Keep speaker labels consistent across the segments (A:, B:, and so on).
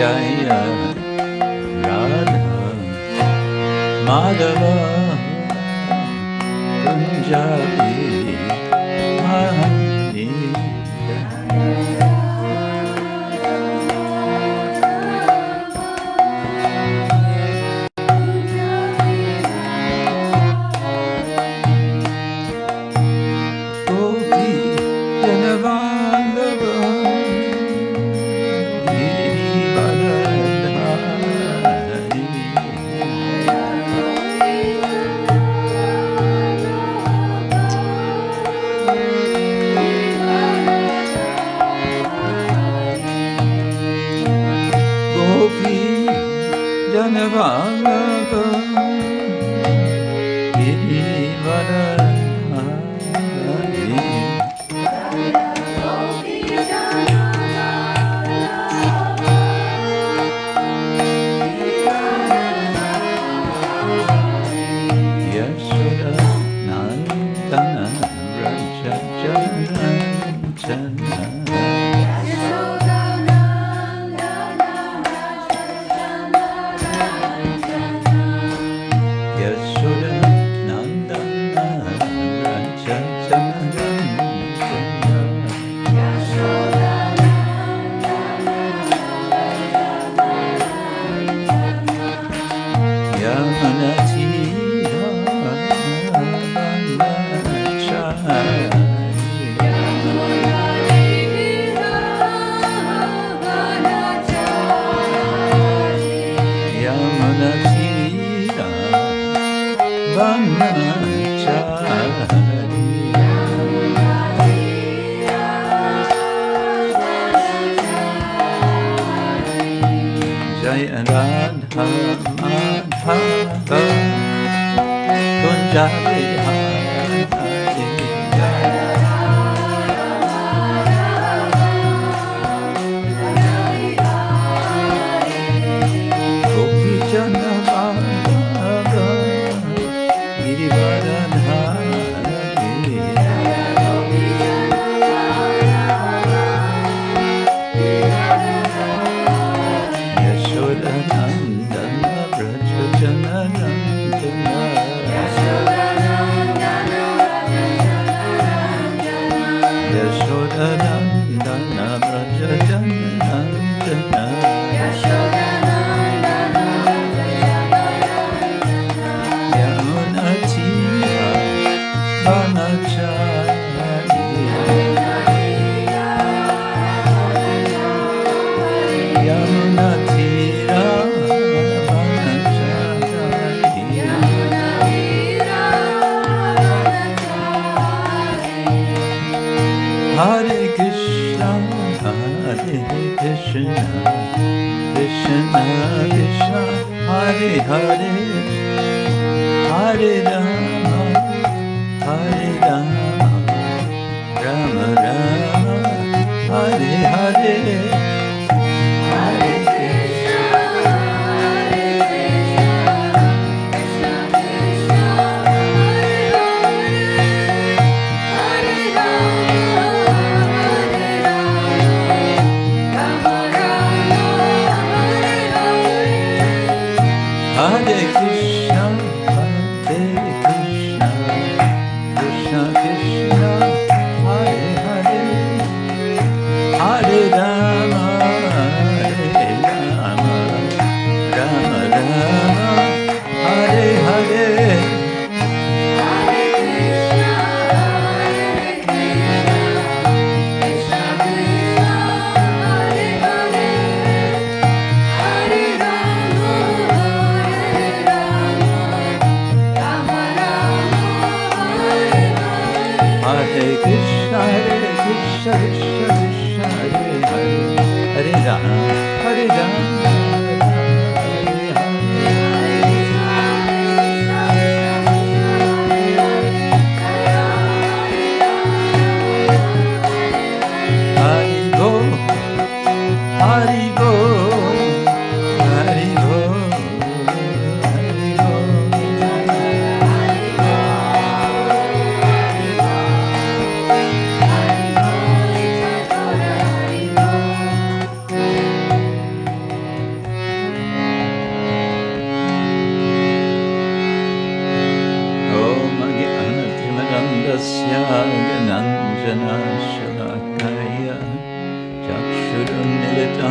A: Jaya Radha Madhava Punjabi Hari Gopi Janavandava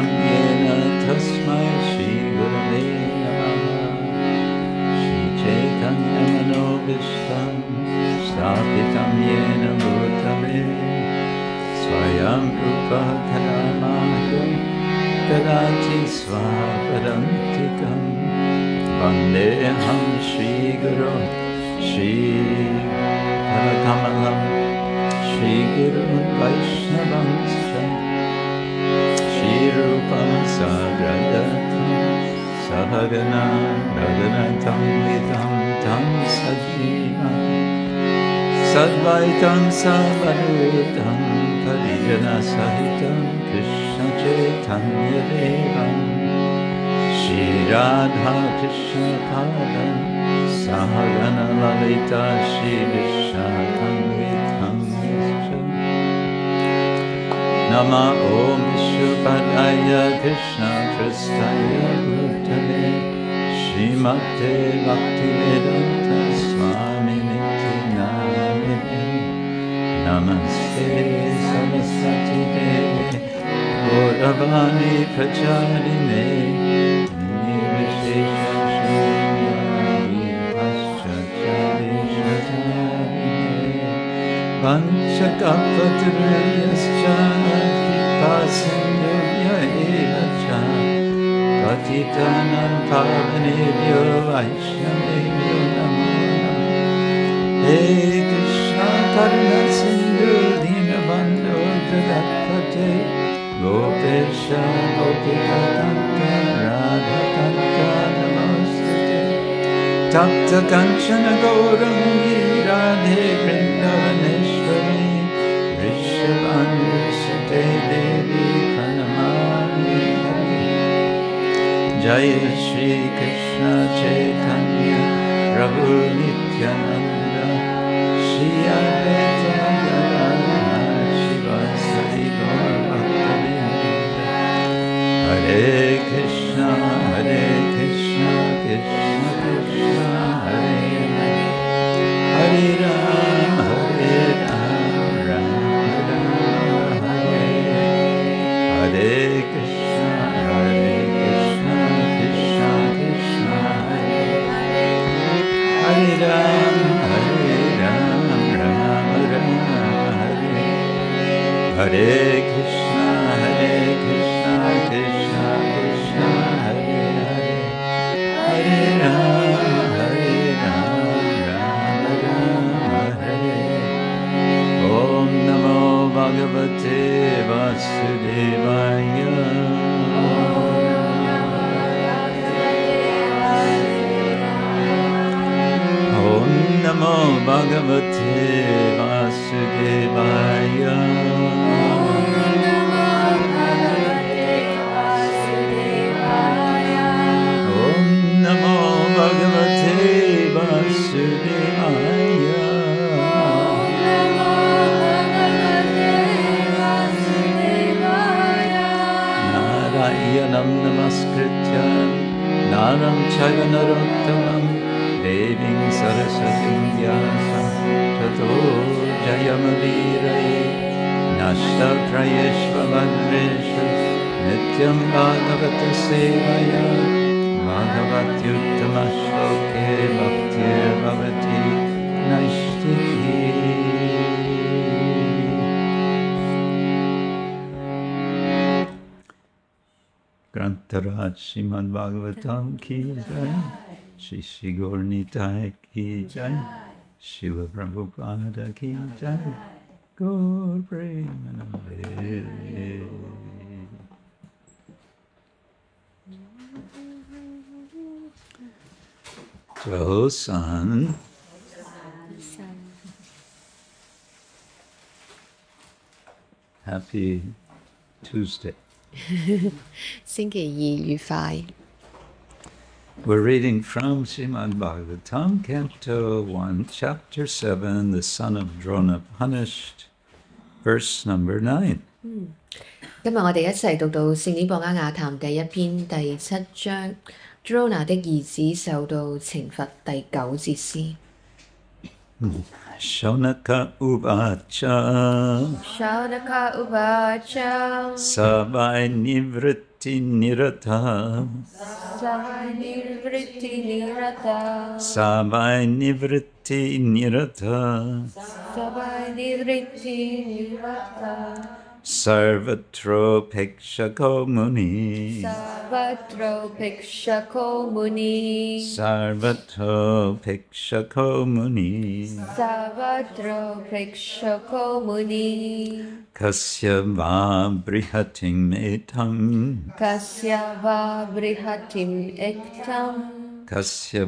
A: Savitam yena tasmai Śrī Gurave namaha. Śrī Chaitanya manobhishtam Sthapitam yena bhutale Swayam rupa karamahya Dadati svapadantikam Vandeham Śrī Guru Śrī Parakamalam Śrī Guru Vaishnavam Śrī Rupam Sagradatam Sahagana Radhanatam Vidam Tam Sajivam Sadvaitam Savarutam Parijana Sahitam Krishna Chaitanya Devam Shri Radha Krishna Padam Sahagana Lalita Shri Vishakam Vitam Nama Om Vishnupadaya Krishna Prastaya Bhutale Śrīmate Bhaktivedanta Swami Niti Namine Namaste Saraswati Deve Gauravani Pracharine Nirvishesha Shunyari Paschacari Shratarine Panchakapatriyascha Vipasindhya Evacha Patitanam Pavanebhyo Vaishnavebhyo Namo Namo. Hey Krishna Karuna Sindhu Dinabandhu Jagatpate Gopesha Gopika Kanta Radha Kanta Namostate Tapta Kanchana Gaurangi Radhe Vrindavaneshwari Vrishabhanusate Devi Pranamami Hari. Jaya Shri Krishna Chaitanya Prabhu Nityananda Shri Advaita Gadadhara Shivasari Gaura Bhaktavinda. Hare Krishna Krishna Krishna Hare Hare Hare Rama Rama Rama Hare Hare Krishna Krishna Krishna Hare Hare Rama Rama Rama Hare Hare Krishna Krishna Krishna Hare Hare Hare Rama Rama Rama Hare. Om Namo Bhagavate Vasudevaya. Om Namo Bhagavate Vasudevaya. Om Namo Bhagavate Vasudevaya. Narayanam Namaskritya Naram Chaiva Narottamam Devim Saraswatim Vyasam Tato Jayamaviraye Nashta Prayeshva Madreshu Nityam Bhagavata Sevaya Bhagavatyuttama Shloke Bhaktir Bhavati Naishtiki. Grantaraj Śrīmad-Bhāgavatam ki jai, Śrī Śrī Gaur-Nitāy ki jai, Śrīla Prabhupada ki jai, Gaur Premanande. Josan. Happy Tuesday.
B: 星期二愉快。
A: We're reading from Śrīmad-Bhāgavatam, Canto 1, Chapter 7, The Son of Drona Punished, verse number 9.
B: 今日我哋一齊讀到聖典博厄亞談第一篇第7章 Drona 的兒子受到懲罰第9節詩。
A: Śaunaka uvāca.
B: Śaunaka uvāca.
A: Savai nivṛtti-nirataḥ.
B: Savai nivṛtti-nirataḥ.
A: Savai nivṛtti-nirataḥ.
B: Savai nivṛtti-nirataḥ.
A: Sarvatropekṣako muniḥ.
B: Sarvatropekṣako muniḥ.
A: Sarvatropekṣako muniḥ.
B: Sarvatropekṣako muniḥ.
A: Kasya bṛhatīm etām.
B: Kasya bṛhatīm etām.
A: Kasya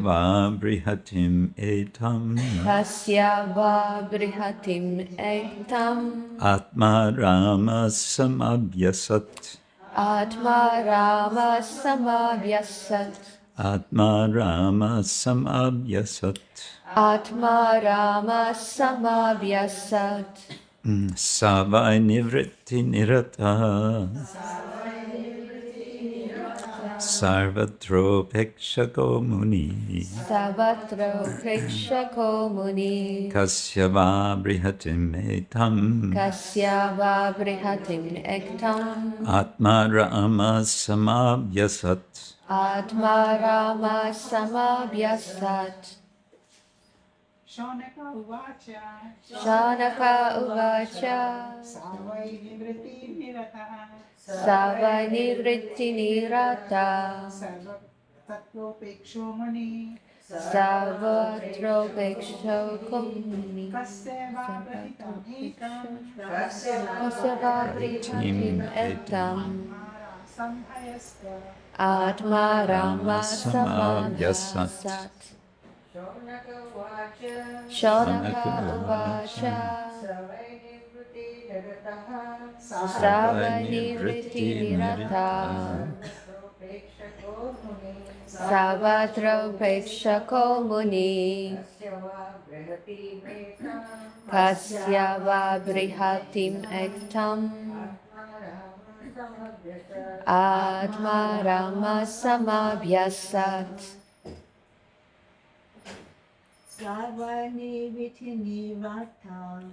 A: bṛhatīm etām.
B: Kasya bṛhatīm etām.
A: Ātmārāma samabhyasat.
B: Ātmārāma samabhyasat.
A: Ātmārāma samabhyasat.
B: Ātmārāma samabhyasat.
A: Savai nivṛtti-nirataḥ. Sarvatropekṣako muniḥ.
B: Sarvatropekṣako muniḥ.
A: Kasya bṛhatīm etām.
B: Kasya bṛhatīm etām.
A: Ātmārāma samabhyasat.
B: Ātmārāma samabhyasat.
C: Śaunaka uvāca.
B: Śaunaka uvāca.
C: Savai nivṛtti-nirataḥ.
B: Savai nivṛtti-nirataḥ.
C: Sarvatropekṣako muniḥ.
B: Sarvatropekṣako muniḥ.
C: Kasya bṛhatīm etām.
B: Kasya bṛhatīm etām.
C: Samabhyasat.
B: Ātmārāma samabhyasat. Śaunaka uvāca. Savai nivṛtti-nirataḥ. Sarvatropekṣako muniḥ. Kasya bṛhatīm etām. Ātmārāma samabhyasat.
D: Savai nivṛtti-nirataḥ.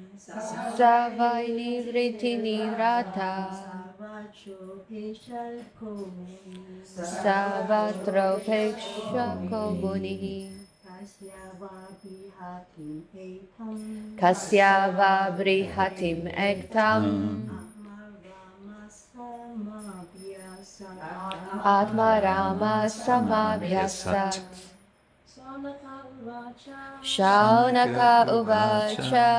B: Savai nivṛtti-nirataḥ. Sarvatropekṣako muniḥ. Kasya bṛhatīm etām. Ātmārāma samabhyasat. Śaunaka uvāca.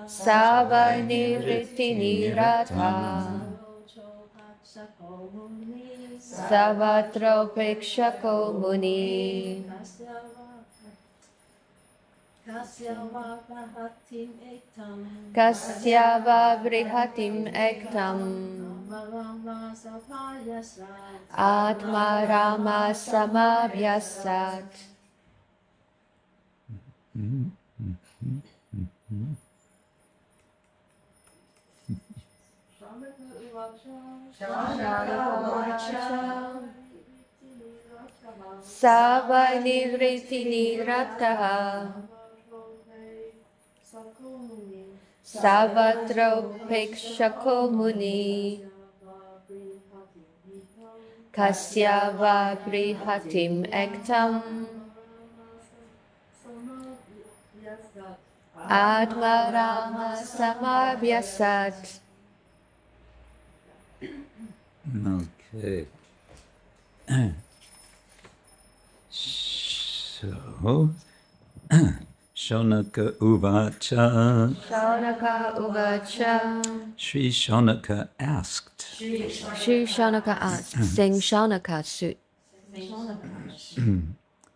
B: Savai nivṛtti-nirataḥ. Sarvatropekṣako muniḥ. Kasya bṛhatīm etām. Ātmārāma samabhyasat. Savai nivṛtti-nirataḥ. Sarvatropekṣako muniḥ. Kasya bṛhatīm etām. Ātmārāma samabhyasat.
A: Okay. So, Śaunaka uvāca.
B: Śaunaka uvāca.
A: Śrī Śaunaka asked.
B: Śrī Śaunaka asked. Sing Śaunaka suit.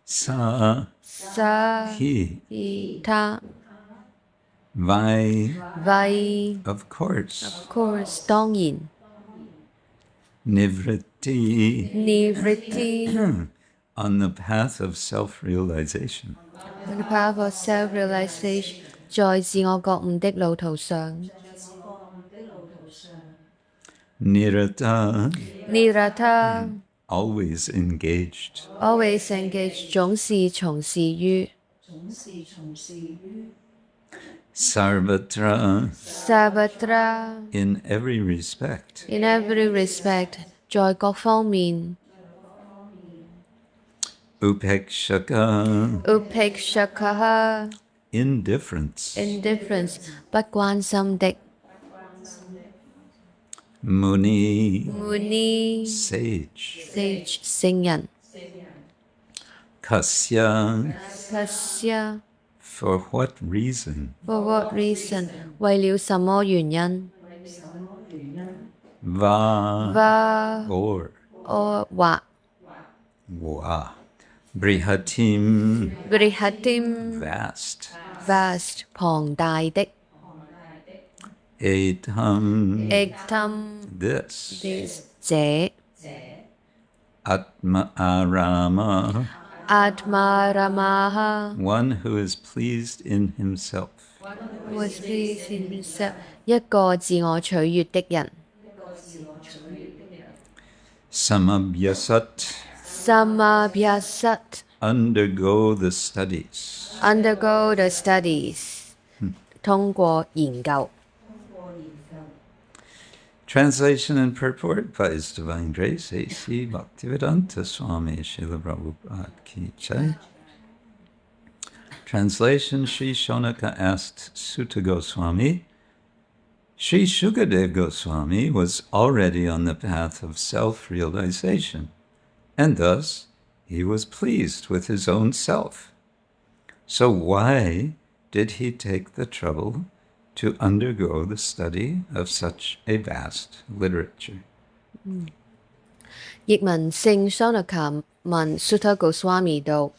A: Sa
B: Hi ta
A: vai.
B: vai.
A: Of course.
B: Of course, 當然。
A: nivṛtti. On the path of self-realization.
B: On the path of self-realization，在自我覺悟的路途上。
A: nirataḥ. Always engaged.
B: Always engaged，總是從事於
A: sarvatra,
B: sarvatra,
A: in every respect,
B: in every respect, 在各方面
A: upekṣakaḥ,
B: upekṣakaḥ,
A: indifference,
B: indifference, 不關心的
A: muniḥ,
B: muniḥ,
A: sage,
B: sage, 聖人
A: kasya,
B: kasya,
A: for what reason,
B: for what reason, 為了什麼原因
A: va,
B: or
A: or,
B: 或
A: bṛhatīm,
B: bṛhatīm,
A: vast,
B: vast, 龐大的
A: etām,
B: etām,
A: this,
B: 這
A: ātmā-ārāmaḥ,
B: ātmārāmaḥ,
A: one who is pleased in himself,
B: was pleased in himself, 一個自我取悅的人
A: samabhyasat,
B: samabhyasat,
A: undergo the studies,
B: undergo the studies, 通過研究
A: Translation and purport by His Divine Grace A.C. Bhaktivedanta Swami Śrīla Prabhupada Ki Jai. Translation: Śrī Śaunaka asked Sūta Gosvāmī, Śrī Śukadeva Gosvāmī was already on the path of self-realization, and thus he was pleased with his own self. So why did he take the trouble to undergo the study of such a vast literature?
B: 譯文聖 Śaunaka 問 Sūta Gosvāmī 道：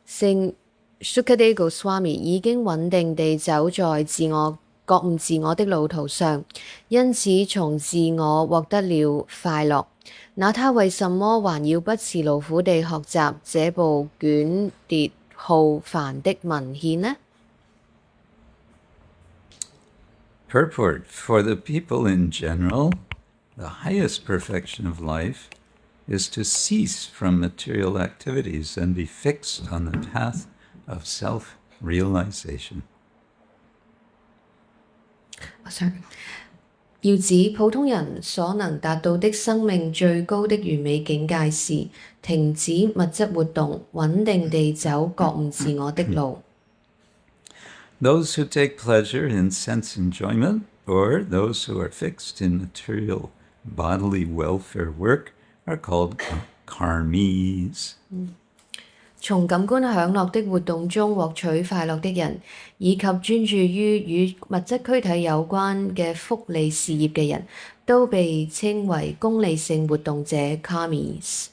B: 聖 Śukadeva Gosvāmī 已經穩定地走在自我覺悟自我的路途上，因此從自我獲得了快樂。那他為什麼還要不辭勞苦地學習這部卷疊浩繁的文獻呢？
A: Purport: For the people in general, the highest perfection of life is to cease from material activities and be fixed on the path of self-realization.
B: 要指普通人所能達到的生命最高的完美境界是停止物質活動，穩定地走覺悟自我的路。
A: Those who take pleasure in sense enjoyment, or those who are fixed in material bodily welfare work, are called karmīs.
B: 從感官享樂的活動中獲取快樂的人，以及專注於與物質軀體有關嘅福利事業嘅人，都被稱為功利性活動者 karmīs。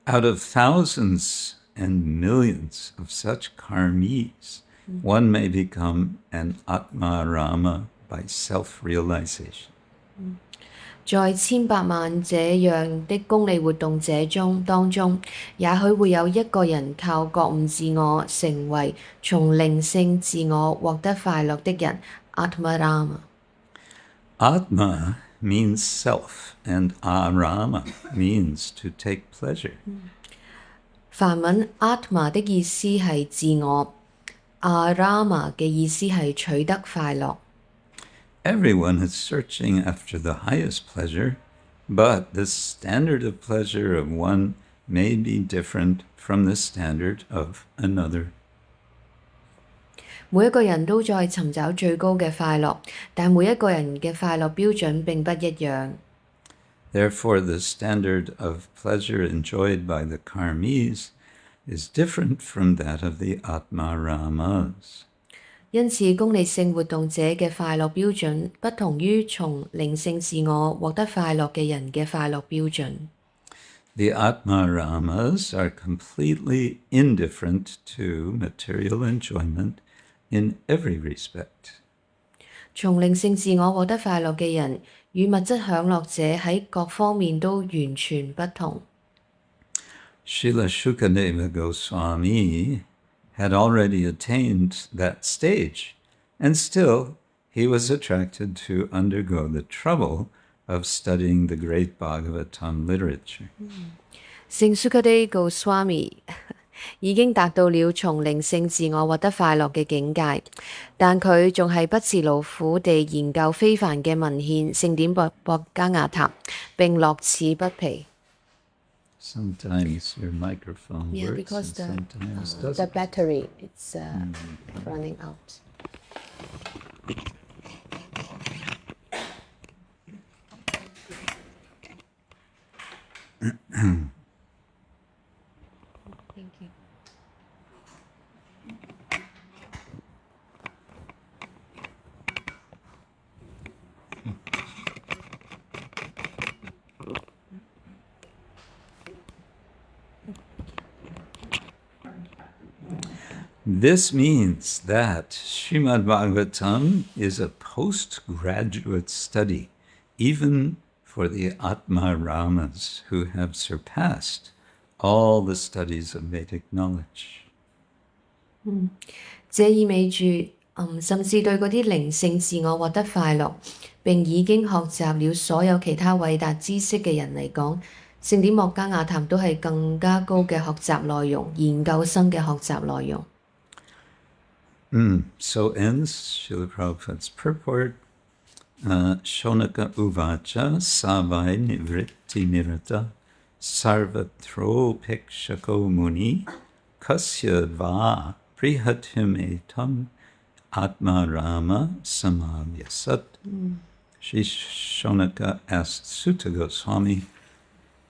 A: Out of thousands and millions of such karmīs, one may become an ātmārāma by self-realization.
B: 在千百萬這樣的功利活動者當中，也許會有一個人靠覺悟自我，成為從靈性自我獲得快樂的人 ātmārāma。
A: Ātmā means self, and ārāma means to take pleasure.
B: 梵文 ātmā 的意思係自我， ārāma 嘅意思係取得快樂。
A: Everyone is searching after the highest pleasure, but the standard of pleasure of one may be different from the standard of another.
B: 每一個人都在尋找最高嘅快樂，但每一個人嘅快樂標準並不一樣。
A: Therefore, the standard of pleasure enjoyed by the karmīs is different from that of the ātmārāmas.
B: 因此，功利性活動者嘅快樂標準不同於從靈性自我獲得快樂嘅人嘅快樂標準。
A: The ātmārāmas are completely indifferent to material enjoyment in every respect.
B: 從靈性自我獲得快樂嘅人，與物質享樂者喺各方面都完全不同。
A: Śrīla Śukadeva Gosvāmī had already attained that stage, and still he was attracted to undergo the trouble of studying the great Bhāgavatam literature.
B: 聖 Śukadeva Gosvāmī 已經達到了從靈性自我獲得快樂嘅境界，但佢仲係不辭勞苦地研究非凡嘅文獻聖典bodhgāyatām，並樂此不疲。
A: Sometimes your microphone
B: Yeah,
A: works
B: because
A: and sometimes
B: the
A: doesn't.
B: battery it's running out. Thank you.
A: This means that Śrīmad-Bhāgavatam is a postgraduate study, even for the ātmārāmas who have surpassed all the studies of Vedic knowledge.
B: 這意味住，甚至對嗰啲靈性自我獲得快樂並已經學習了所有其他偉大知識嘅人嚟講，聖典莫加亞談都係更加高嘅學習內容，研究生嘅學習內容。
A: So ends Srila Prabhupada's Purport. Śaunaka uvāca savai nivṛtti-nirataḥ sarvatropekṣako muniḥ kasya bṛhatīm etām ātmārāma samabhyasat. Śrī Śaunaka asked Sūta Gosvāmī,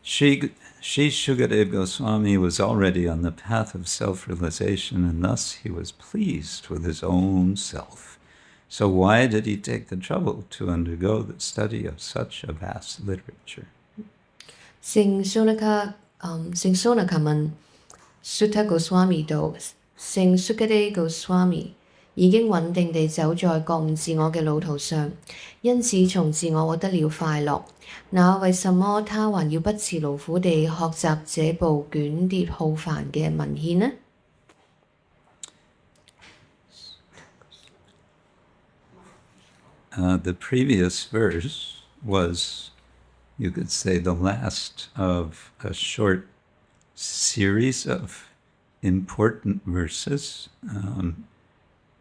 A: Śrī Śukadeva Gosvāmī was already on the path of self-realization, and thus he was pleased with his own self. So why did he take the trouble to undergo the study of such a vast literature?
B: 聖蘇納卡問Sūta Gosvāmī道：聖Śukadeva Gosvāmī已經穩定地走在覺悟自我嘅路途上，因此從自我獲得了快樂。那為什麼他還要不辭勞苦地學習這部捲列浩繁嘅文獻呢？
A: The previous verse was, you could say, the last of a short series of important verses,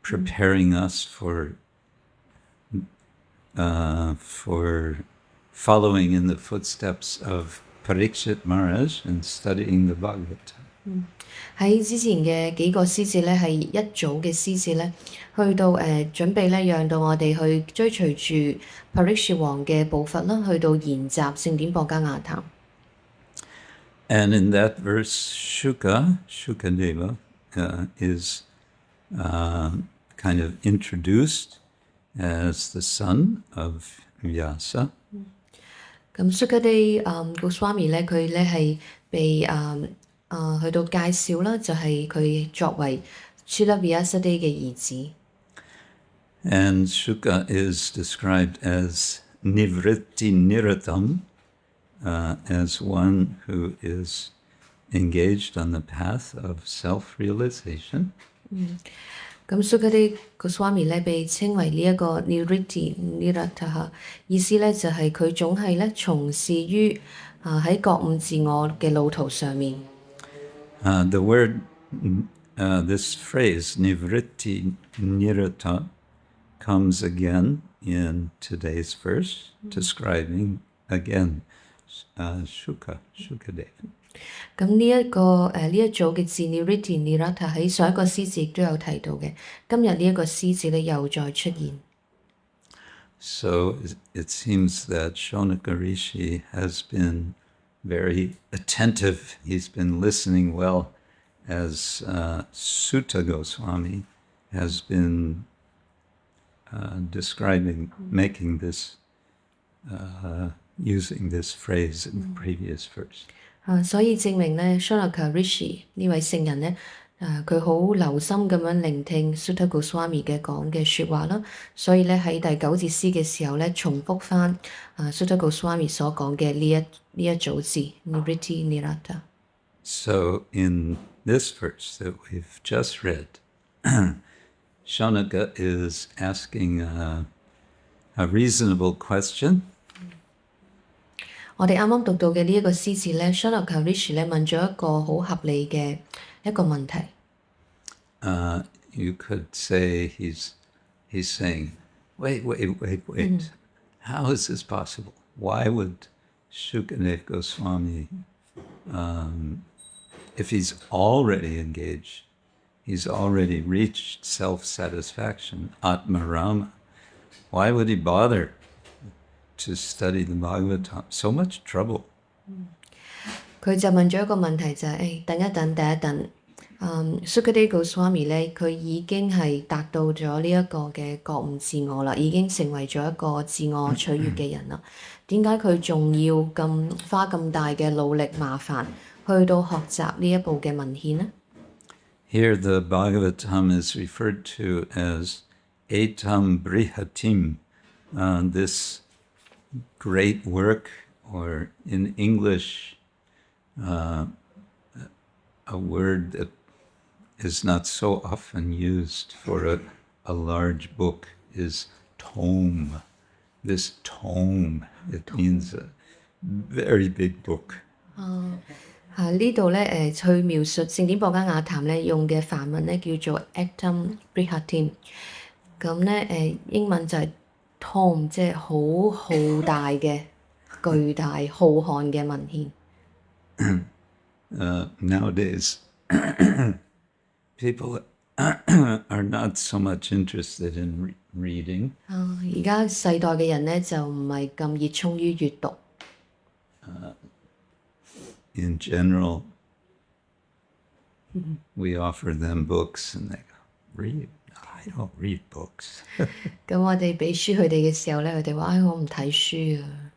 A: preparing us for following in the footsteps of Parikshit Maharaj and studying the Bhāgavatam.
B: 喺之前嘅幾個詩節咧，係一組嘅詩節咧，去到準備咧，讓到我哋去追隨住 Parikshit 王嘅步伐啦，去到研習聖典博加亞談。
A: And in that verse, Śukadeva is kind of introduced as the son of Vyasa.
B: 咁 Śukadeva Gosvāmī咧，佢咧係被去到介紹啦，就係佢作為 Śrīla Vyasa 嘅兒子。
A: And Śuka is described as nivṛtti-nirataḥ, as one who is engaged on the path of self-realization.
B: 咁 Śukadeva Gosvāmī咧被稱為呢一個 nivṛtti-nirataḥ， 意思咧就係佢總係咧從事於喺覺悟自我嘅路途上面。
A: The word, this phrase, nivṛtti-nirataḥ, comes again in today's verse, describing again Śukadeva.
B: 咁呢一組嘅字 nivṛtti-nirataḥ 喺上一個詩節亦都有提到嘅，今日呢一個詩節咧又再出現。
A: So it seems that Śaunaka Rishi has been very attentive. He's been listening well as Sūta Gosvāmī has been describing, making this, using this phrase in the previous verse.
B: 所以證明咧 Śaunaka Rishi 呢位聖人咧，佢好留心咁樣聆聽 Sūta Gosvāmī 嘅講嘅説話啦，所以咧喺第9節詩嘅時候咧，重複翻Sūta Gosvāmī 所講嘅呢一組字 nivṛtti-nirataḥ。
A: So in this verse that we've just read, Śaunaka is asking a reasonable question.
B: 我哋啱啱讀到嘅呢一個詩詞咧 ，Śaunaka Rishi 咧問咗一個好合理嘅一個問題。
A: You could say he's saying, wait. How is this possible? Why would Śukadeva Gosvāmī, if he's already engaged, he's already reached self-satisfaction, ātmārāma, why would he bother to study the Bhāgavatam? So much trouble.
B: 佢就問咗一個問題就係、等一等。Śukadeva Gosvāmī 咧，佢已經係達到咗呢一個嘅覺悟自我啦，已經成為咗一個自我取悅嘅人啦。點解佢仲要花咁大嘅努力麻煩去到學習呢一部嘅文獻呢？
A: Here the Bhāgavatam is referred to as etām bṛhatīm, this great work, or in English, a word that is not so often used for a large book is tome. This tome, it means a very big book.
B: 呢度咧去描述聖典博家雅談咧用嘅梵文咧叫做 etām bṛhatīm， 咁咧英文就係 tome， 即係好浩大嘅、巨大浩瀚嘅文獻。
A: Nowadays, people are not so much interested in reading.
B: 而家世代嘅人咧就唔係咁熱衷於閱讀。
A: In general, we offer them books and they go, read? I don't read books.
B: 咁我哋俾書佢哋嘅時候咧，佢哋話：我唔睇書啊。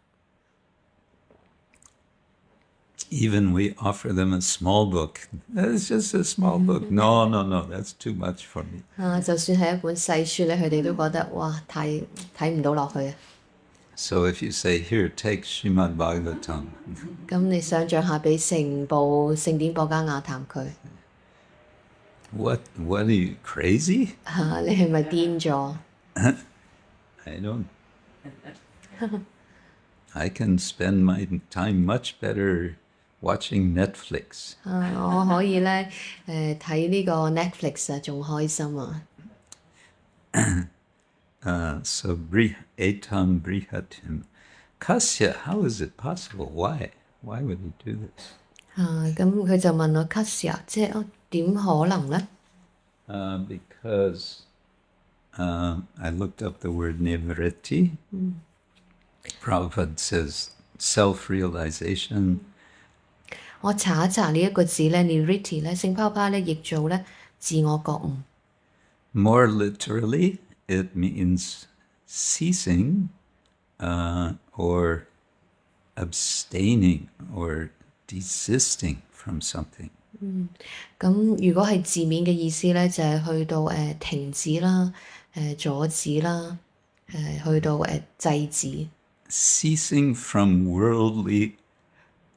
A: Even we offer them a small book. It's just a small book. No, that's too much for me.
B: 就算係一本細書咧，佢哋都覺得哇，睇唔到落去啊。
A: So if you say, here, take Śrīmad-Bhāgavatam.
B: 咁你想象下，俾成部聖典博家雅談佢。
A: What are you, crazy?
B: 你係咪癲咗？
A: I don't. I can spend my time much better watching Netflix.
B: 我可以咧睇呢個 Netflix 啊，仲開心啊！
A: So etām bṛhatīm. Kasya, how is it possible? Why? Why would he do this?
B: 咁佢就問我 kasya， 即係點可能咧？
A: Because I looked up the word nivṛtti. Prabhupada says self-realization.
B: 我查一查呢一個字咧 nivṛtti 咧，聖泡泡咧譯做咧自我覺悟。
A: More literally, it means ceasing or abstaining or desisting from something.
B: 咁如果係字面嘅意思咧，就係去到停止啦、阻止啦、去到制止。
A: Ceasing from worldly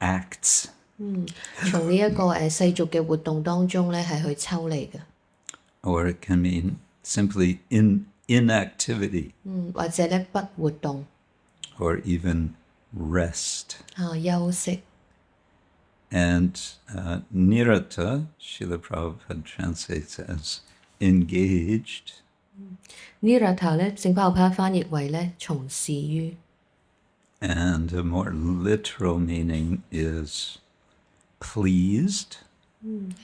A: acts.
B: 從呢一個世俗嘅活動當中咧，係去抽離嘅。
A: Or it can mean simply inactivity.
B: 或者咧不活動。
A: Or even rest.
B: 休息。
A: And nirata, Srila Prabhupada translates as engaged.
B: nirata 咧，聖泡泡翻譯為咧從事於。
A: And a more literal meaning is pleased.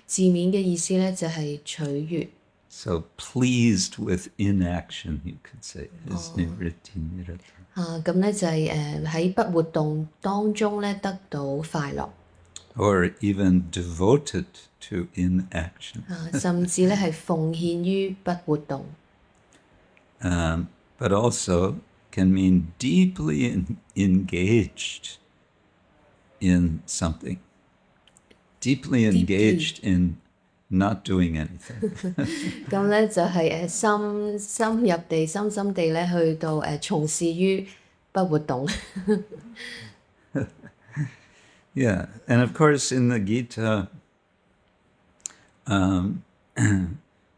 B: 字面嘅意思咧就係取悅。
A: So pleased with inaction, you could say, is nivṛtti-nirataḥ.
B: 咁咧就係喺不活動當中咧得到快樂。
A: Or even devoted to inaction.
B: 甚至咧係奉獻於不活動。
A: But also can mean deeply engaged in something. Deeply engaged in not doing anything.
B: 咁咧就係深入地、深深地咧去到從事於不活動。
A: Yeah, and of course in the Gita,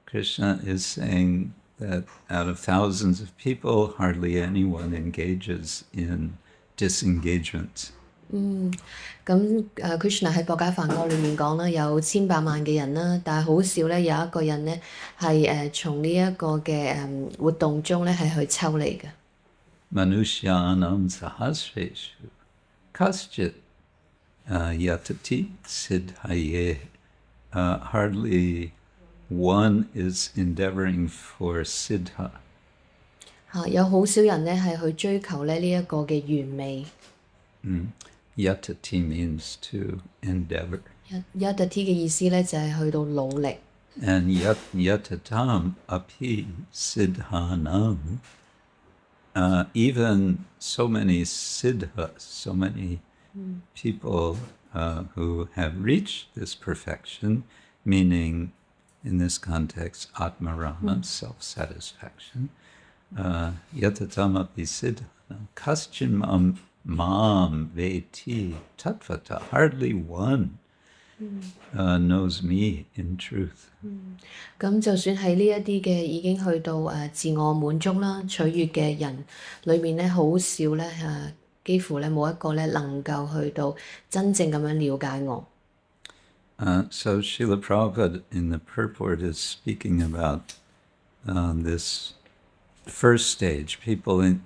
A: Krishna is saying that out of thousands of people, hardly anyone engages in disengagement.
B: 咁Krishna 喺《博解梵歌》裏面講啦，有千百萬嘅人啦，但係好少咧有一個人咧係從呢一個嘅活動中咧係去抽離嘅。
A: Manushyanam sahasreshu kaschit yatati siddhaye. Hardly one is endeavoring for siddha.
B: 有好少人咧係去追求咧呢一個嘅完美。
A: Yatati means to endeavor.
B: Yatati 嘅意思咧就係去到努力。
A: And yatatam api siddhanam. Even so many siddhas, so many people who have reached this perfection, meaning in this context, ātmārāma, self-satisfaction, yatatam api siddhanam, kaschin mam veti tattvata, hardly one knows me in truth.
B: 咁就算係呢一啲嘅已經去到自我滿足啦、取悅嘅人裏面咧，好少咧幾乎咧冇一個咧能夠去到真正咁樣了解我。
A: So Srila Prabhupada in the Purport is speaking about this first stage. People in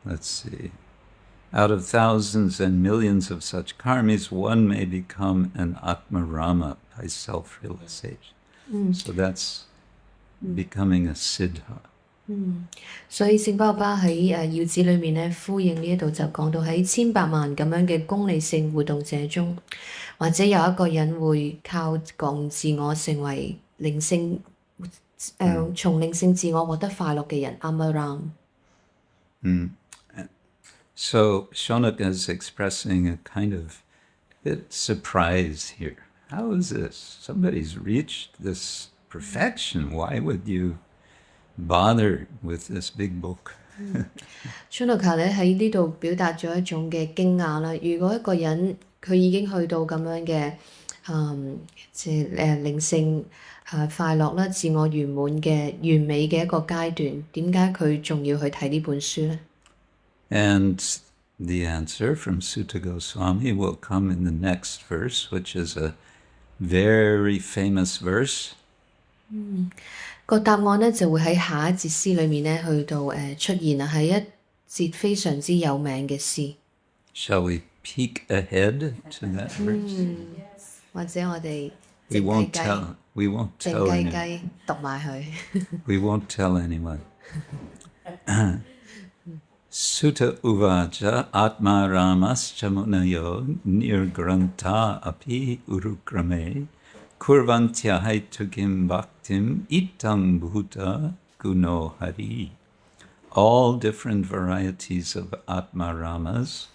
A: let's see. Out of thousands and millions of such karmīs, one may become an ātmārāma by self-realization. So that's becoming a siddha.
B: 所以聖巴巴喺要旨裏面咧呼應呢一度就講到喺千百萬咁樣嘅功利性活動者中，或者有一個人會靠覺悟自我成為靈性從靈性自我獲得快樂嘅人 ātmārāma。So
A: Śaunaka is expressing a kind of bit surprise here. How is this? Somebody's reached this perfection. Why would you bother with this big book?
B: Śaunaka 咧喺呢度表達咗一種嘅驚訝啦。如果一個人佢已經去到咁樣嘅靈性快樂啦、自我圓滿嘅完美嘅一個階段，點解佢仲要去睇呢本書咧？
A: And the answer from Sūta Gosvāmī will come in the next verse, which is a very famous verse.
B: 個答案咧就會喺下一節詩裏面咧去到出現啦，係一節非常之有名嘅詩。
A: Shall we peek ahead to that verse?
B: 或者我哋
A: We won't tell
B: 靜雞
A: anyone.
B: 雞讀埋佢。
A: We won't tell anyone. Sūta uvāca ātmārāmascha munayo nirgrantā api urukrame kurvantyahaitukim bhaktim itam bhuta guno hari. All different varieties of ātmāramas,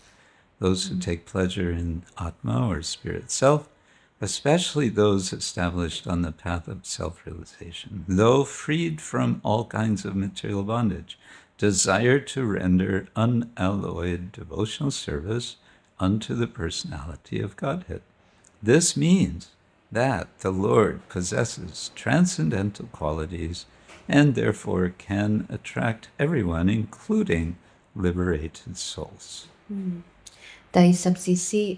A: those who take pleasure in ātma or spirit self, especially those established on the path of self-realization, though freed from all kinds of material bondage, desire to render unalloyed devotional service unto the personality of Godhead. This means that the Lord possesses transcendental qualities and therefore can attract everyone, including liberated souls.
B: 第十節詩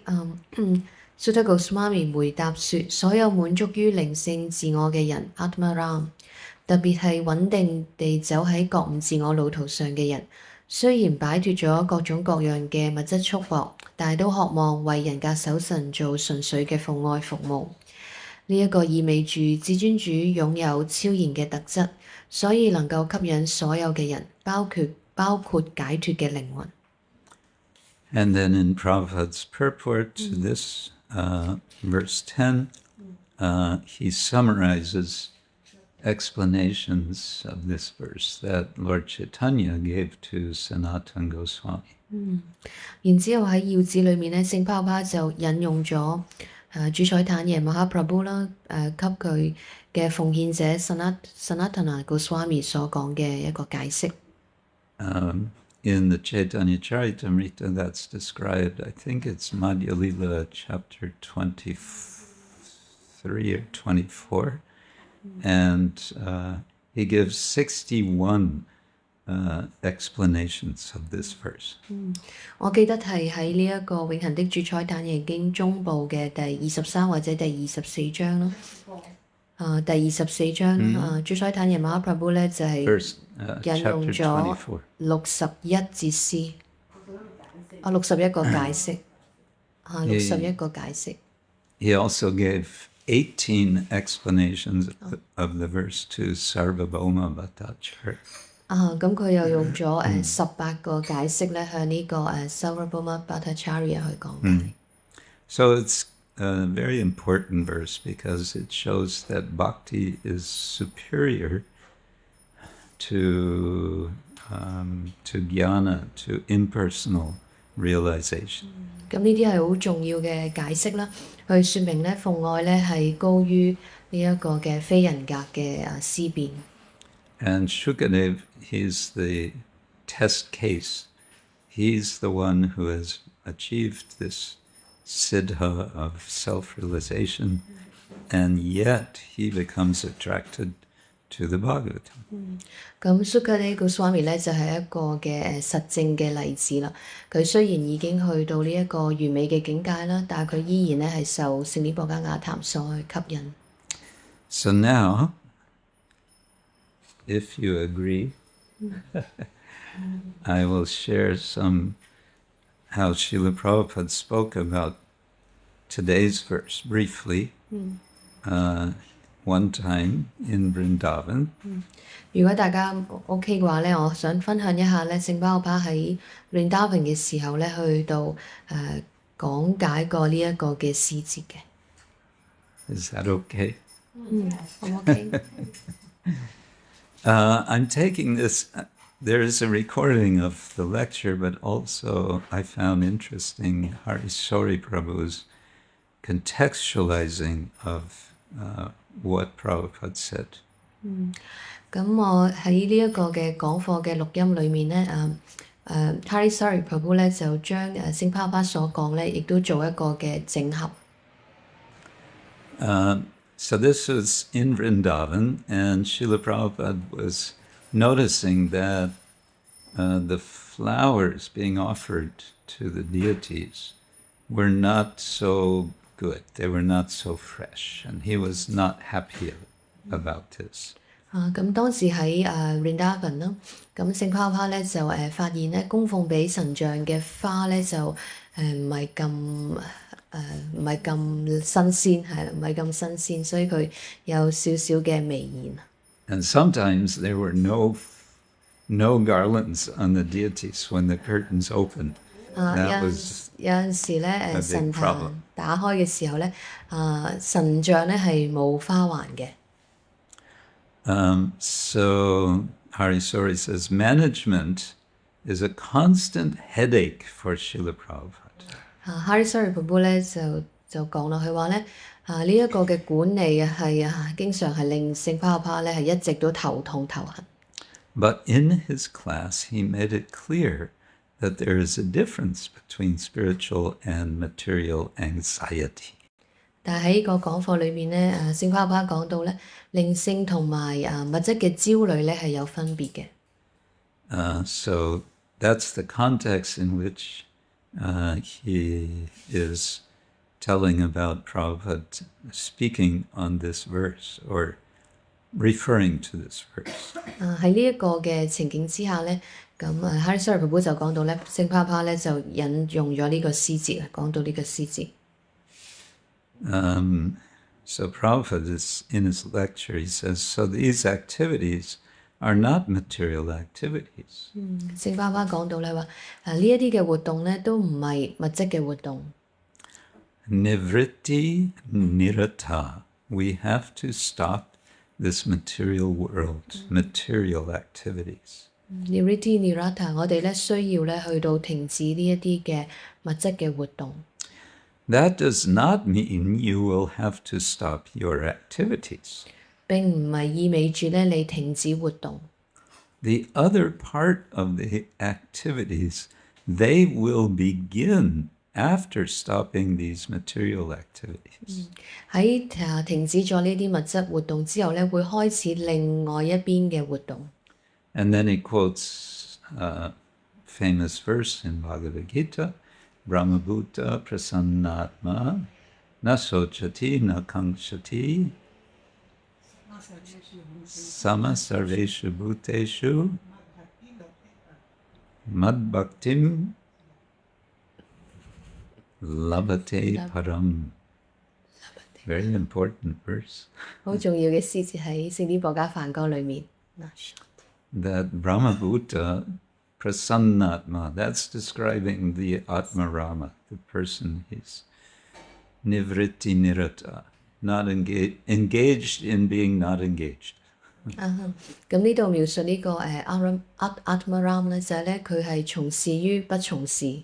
B: Sūta Gosvāmī 回答說：所有滿足於靈性自我嘅人 ātmārāma， 特別係穩定地走喺覺悟自我路途上嘅人，雖然擺脫咗各種各樣嘅物質束縛，但係都渴望為人格守神做純粹嘅奉愛服務。呢一個意味住至尊主擁有超然嘅特質，所以能夠吸引所有嘅人，包括解脫嘅靈魂。
A: And then in Prabhupada's purport to this verse 10, he summarizes explanations of this verse that Lord Chaitanya gave to Sanatana Goswami.
B: 然之後喺要旨裏面咧，聖泡泡就引用咗主宰坦耶 Mahaprabhu 啦，給佢嘅奉獻者 Sanatana Goswāmī 所講嘅一個解釋。
A: In the Chaitanya Charitamrita, that's described, I think it's Madhya Lila chapter 23 or 24, and he gives 61 explanations of this verse.
B: 我記得係喺呢一個永恆的主宰坦耶經中部嘅第23或者第24章咯。第24章主宰坦耶馬哈普咧就係引用咗61節詩，61個解釋，61個解釋。
A: He also gave 18 explanations of the verse to Sarvabhauma Bhattacharya.
B: 咁佢又用咗18個解釋咧向呢個Sarvabhauma Bhattacharya 去講解。
A: So it's a very important verse because it shows that bhakti is superior to jnana, to impersonal realization.
B: 咁呢啲係好重要嘅解釋啦，去説明咧奉愛咧係高於呢一個嘅非人格嘅思辨。
A: And Śukadeva, he's the test case. He's the one who has achieved this siddha of self-realization, and yet he becomes attracted to the Bhāgavatam.
B: 咁 Śukadeva Gosvāmī 咧就係一個嘅實證嘅例子啦。佢雖然已經去到呢一個完美嘅境界啦，但係佢依然咧係受聖典博伽亞談所去吸引。
A: So now, if you agree, I will share how Srila Prabhupada spoke about today's verse briefly, one time in Vrindavan.
B: 如果大家 OK 嘅話咧，我想分享一下咧聖巴巴喺 Vrindavan 嘅時候咧，去到講解過呢一個嘅詩節嘅。
A: Is that okay?
B: I'm OK。I'm
A: taking this, there is a recording of the lecture, but also I found interesting Harisori Prabhu's contextualizing of what Prabhupada said.
B: 咁我喺呢一個嘅講課嘅錄音裏面咧，Harisori Prabhu 咧就將聖巴巴所講咧，亦都做一個嘅整合。
A: So this was in Vrindavan, and Srila Prabhupada was noticing that the flowers being offered to the deities were not so good. They were not so fresh, and he was not happy about this.
B: 咁當時喺Vrindavan 啦，咁聖巴巴咧就發現咧供奉俾神像嘅花咧就唔係咁新鮮，係啦，唔係咁新鮮，所以佢有少少嘅微言。
A: And sometimes there were no garlands on the deities when the curtains opened. That was
B: 有陣時咧神
A: a big problem.
B: 壇打開嘅時候咧，神像咧係冇花環嘅。
A: So Harisori says management is a constant headache for Srila Prabhupada.
B: Harisori Prabhu 咧就講啦，佢話咧呢一個嘅管理係經常係令聖巴巴咧係一直都頭痛頭痕。
A: But in his class, he made it clear that there is a difference between spiritual and material anxiety.
B: 但係喺個講課裏面咧，聖巴巴講到咧，靈性同埋物質嘅焦慮咧係有分別嘅。
A: So that's the context in which he is telling about Prabhupada speaking on this verse or referring to this verse.
B: 喺呢一個嘅情景之下咧，咁Harisori Prabhu就講到咧，聖巴巴咧就引用咗呢個詩節啊，講到呢個詩節。
A: So Prabhupada is, in his lecture, he says, so these activities are not material activities.
B: 聖巴巴講到咧話，呢一啲嘅活動咧都唔係物質嘅活動。
A: nivṛtti-nirataḥ. We have to stop this material world, material activities.
B: nivṛtti-nirataḥ，我哋咧需要咧去到停止呢一啲嘅物質嘅活動。
A: That does not mean you will have to stop your activities.
B: 並唔係意味住咧你停止活動。
A: The other part of the activities, they will begin after stopping these material activities.
B: 喺停止咗呢啲物質活動之後咧，會開始另外一邊嘅活動。
A: And then he quotes a famous verse in Bhagavad Gita, Brahmabhuta prasannatma na sochati na kankshati sama sarveshu bhuteshu mad-bhaktim labhate param. Very important verse.
B: 好重要嘅詩節喺聖典博家梵歌裏面。
A: That Brahmabhuta prasannatma, that's describing the ātmārāma, the person he's nivṛtti-nirataḥ, not engaged in being not engaged.
B: 咁呢度描述呢個ātmārāma 咧，就係咧佢係從事於不從事。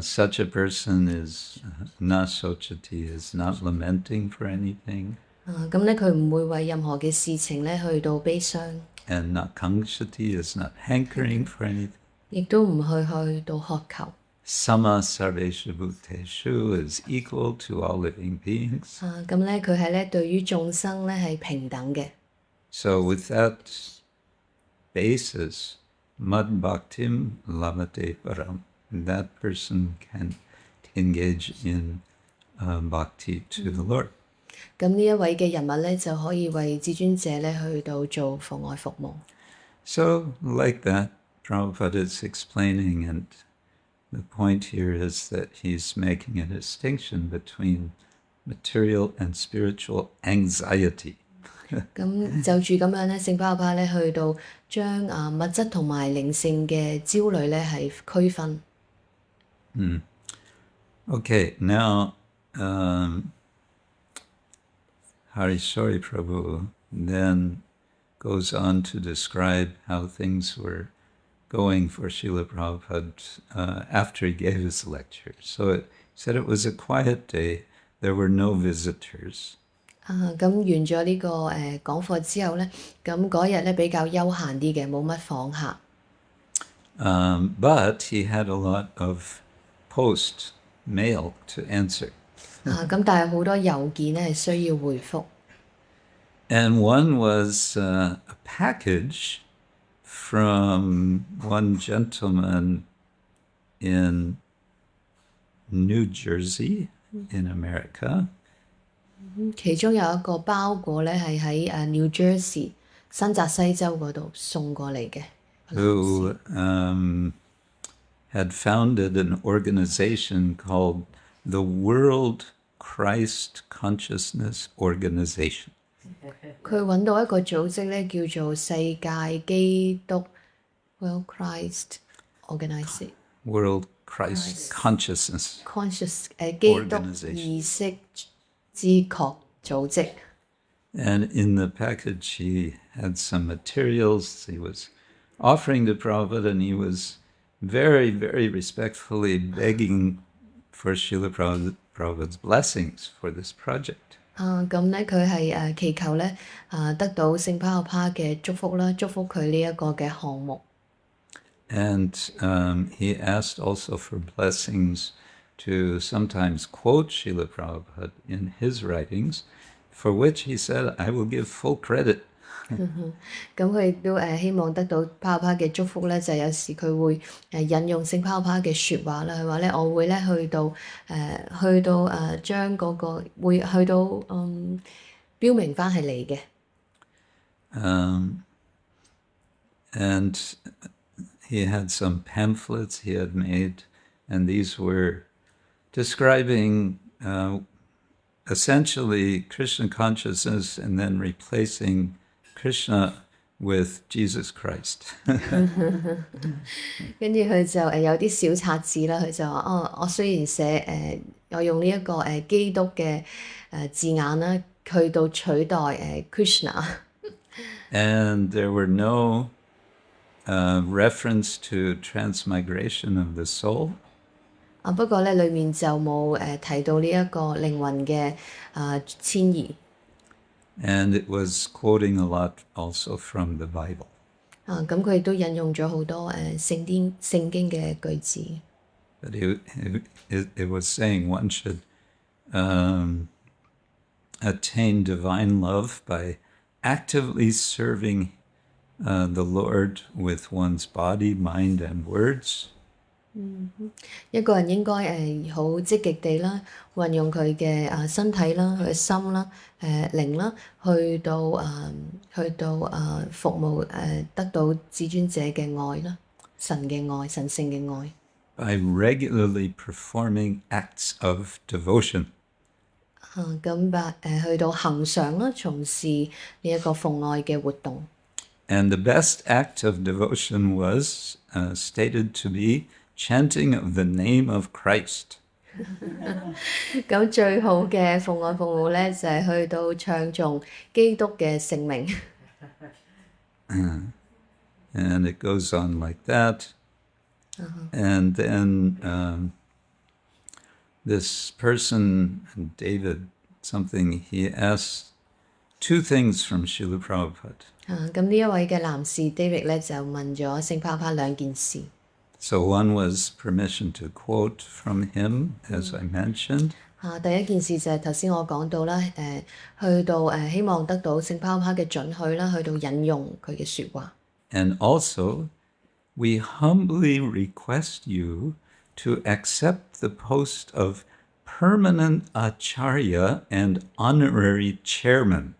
A: Such a person is na sochati, is not lamenting for anything.
B: 咁咧佢唔會為任何嘅事情咧去到悲傷。
A: And na kankshati, is not hankering for anything.
B: 亦都唔去到渴求。
A: Sama sarveshu bhuteshu, is equal to all living beings.
B: 咁咧佢係咧對於眾生咧係平等嘅。
A: So with that basis, mad-bhaktim labhate param, that person can engage in bhakti to the Lord.
B: 咁呢一位嘅人物咧就可以為至尊者咧去到做妨礙服務。
A: So like that, Prabhupada is explaining, and the point here is that he's making a distinction between material and spiritual anxiety.
B: 咁就住咁樣咧，聖巴巴咧去到將物質同埋靈性嘅焦慮咧係區分。
A: Okay, now Harishori Prabhu then goes on to describe how things were going for Srila Prabhupada after he gave his lecture. So he said it was a quiet day, there were no visitors.
B: 咁完咗呢個講課之後咧，咁嗰日咧比較休閒啲嘅，冇乜訪客。
A: But he had a lot of post mail to answer.
B: 咁但係好多郵件咧係需要回覆。
A: And one was a package from one gentleman in New Jersey in America.
B: 其中有一個包裹咧係喺New Jersey 新澤西州嗰度送過嚟嘅。
A: Who had founded an organization called the World Christ Consciousness Organization.
B: 佢揾到一個組織咧，叫做世界基督 World Christ Organization
A: World Christ Consciousness
B: Conscious 基督意識知覺組織。
A: And in the package he had some materials he was offering to Prabhupada, and he was very, very respectfully begging for Srila Prabhupada's blessings for this project.
B: 咁咧佢係祈求咧得到聖巴帕嘅祝福啦，祝福佢呢一個嘅項目。
A: And he asked also for blessings to sometimes quote Srila Prabhupada in his writings, for which he said, I will give full credit.
B: 咁佢都希望得到帕嘅祝福咧，就有時佢會引用聖帕嘅説話啦。佢話咧，我會咧去到將嗰個會去到標明翻係你嘅。
A: And he had some pamphlets he had made, and these were describing essentially Krishna consciousness and then replacing Krishna with Jesus Christ.
B: 跟住佢就有啲小冊子啦，佢就話：我雖然寫我用呢一個基督嘅字眼啦，去到取代Krishna。
A: And there were no reference to transmigration of the soul.
B: 不過咧，裡面就冇提到呢一個靈魂嘅遷移。
A: And it was quoting a lot also from the Bible.
B: 咁佢亦都引用咗好多聖經嘅句子。
A: But it was saying one should attain divine love by actively serving the Lord with one's body, mind, and words.
B: 一個人應該好積極地啦，運用佢嘅身體啦、佢嘅心啦、靈啦，去到服務得到至尊者嘅愛啦，神嘅愛、神聖嘅愛。
A: By regularly performing acts of devotion.
B: 去到恆常啦，從事呢一個奉愛嘅活動。
A: And the best act of devotion was stated to be chanting of the name of Christ.
B: 咁最好嘅奉愛服務咧，就係去到唱頌基督嘅聖名。
A: And it goes on like that. And then this person, David, something, he asked two things from Srila Prabhupada.
B: 咁呢一位嘅男士 David 咧就問咗聖帕帕兩件事。
A: So one was permission to quote from him, as I mentioned.
B: 第一件事就係頭先我講到啦，去到希望得到聖帕帕嘅准許啦，去到引用佢嘅説話。
A: And also, we humbly request you to accept the post of permanent acharya and honorary chairman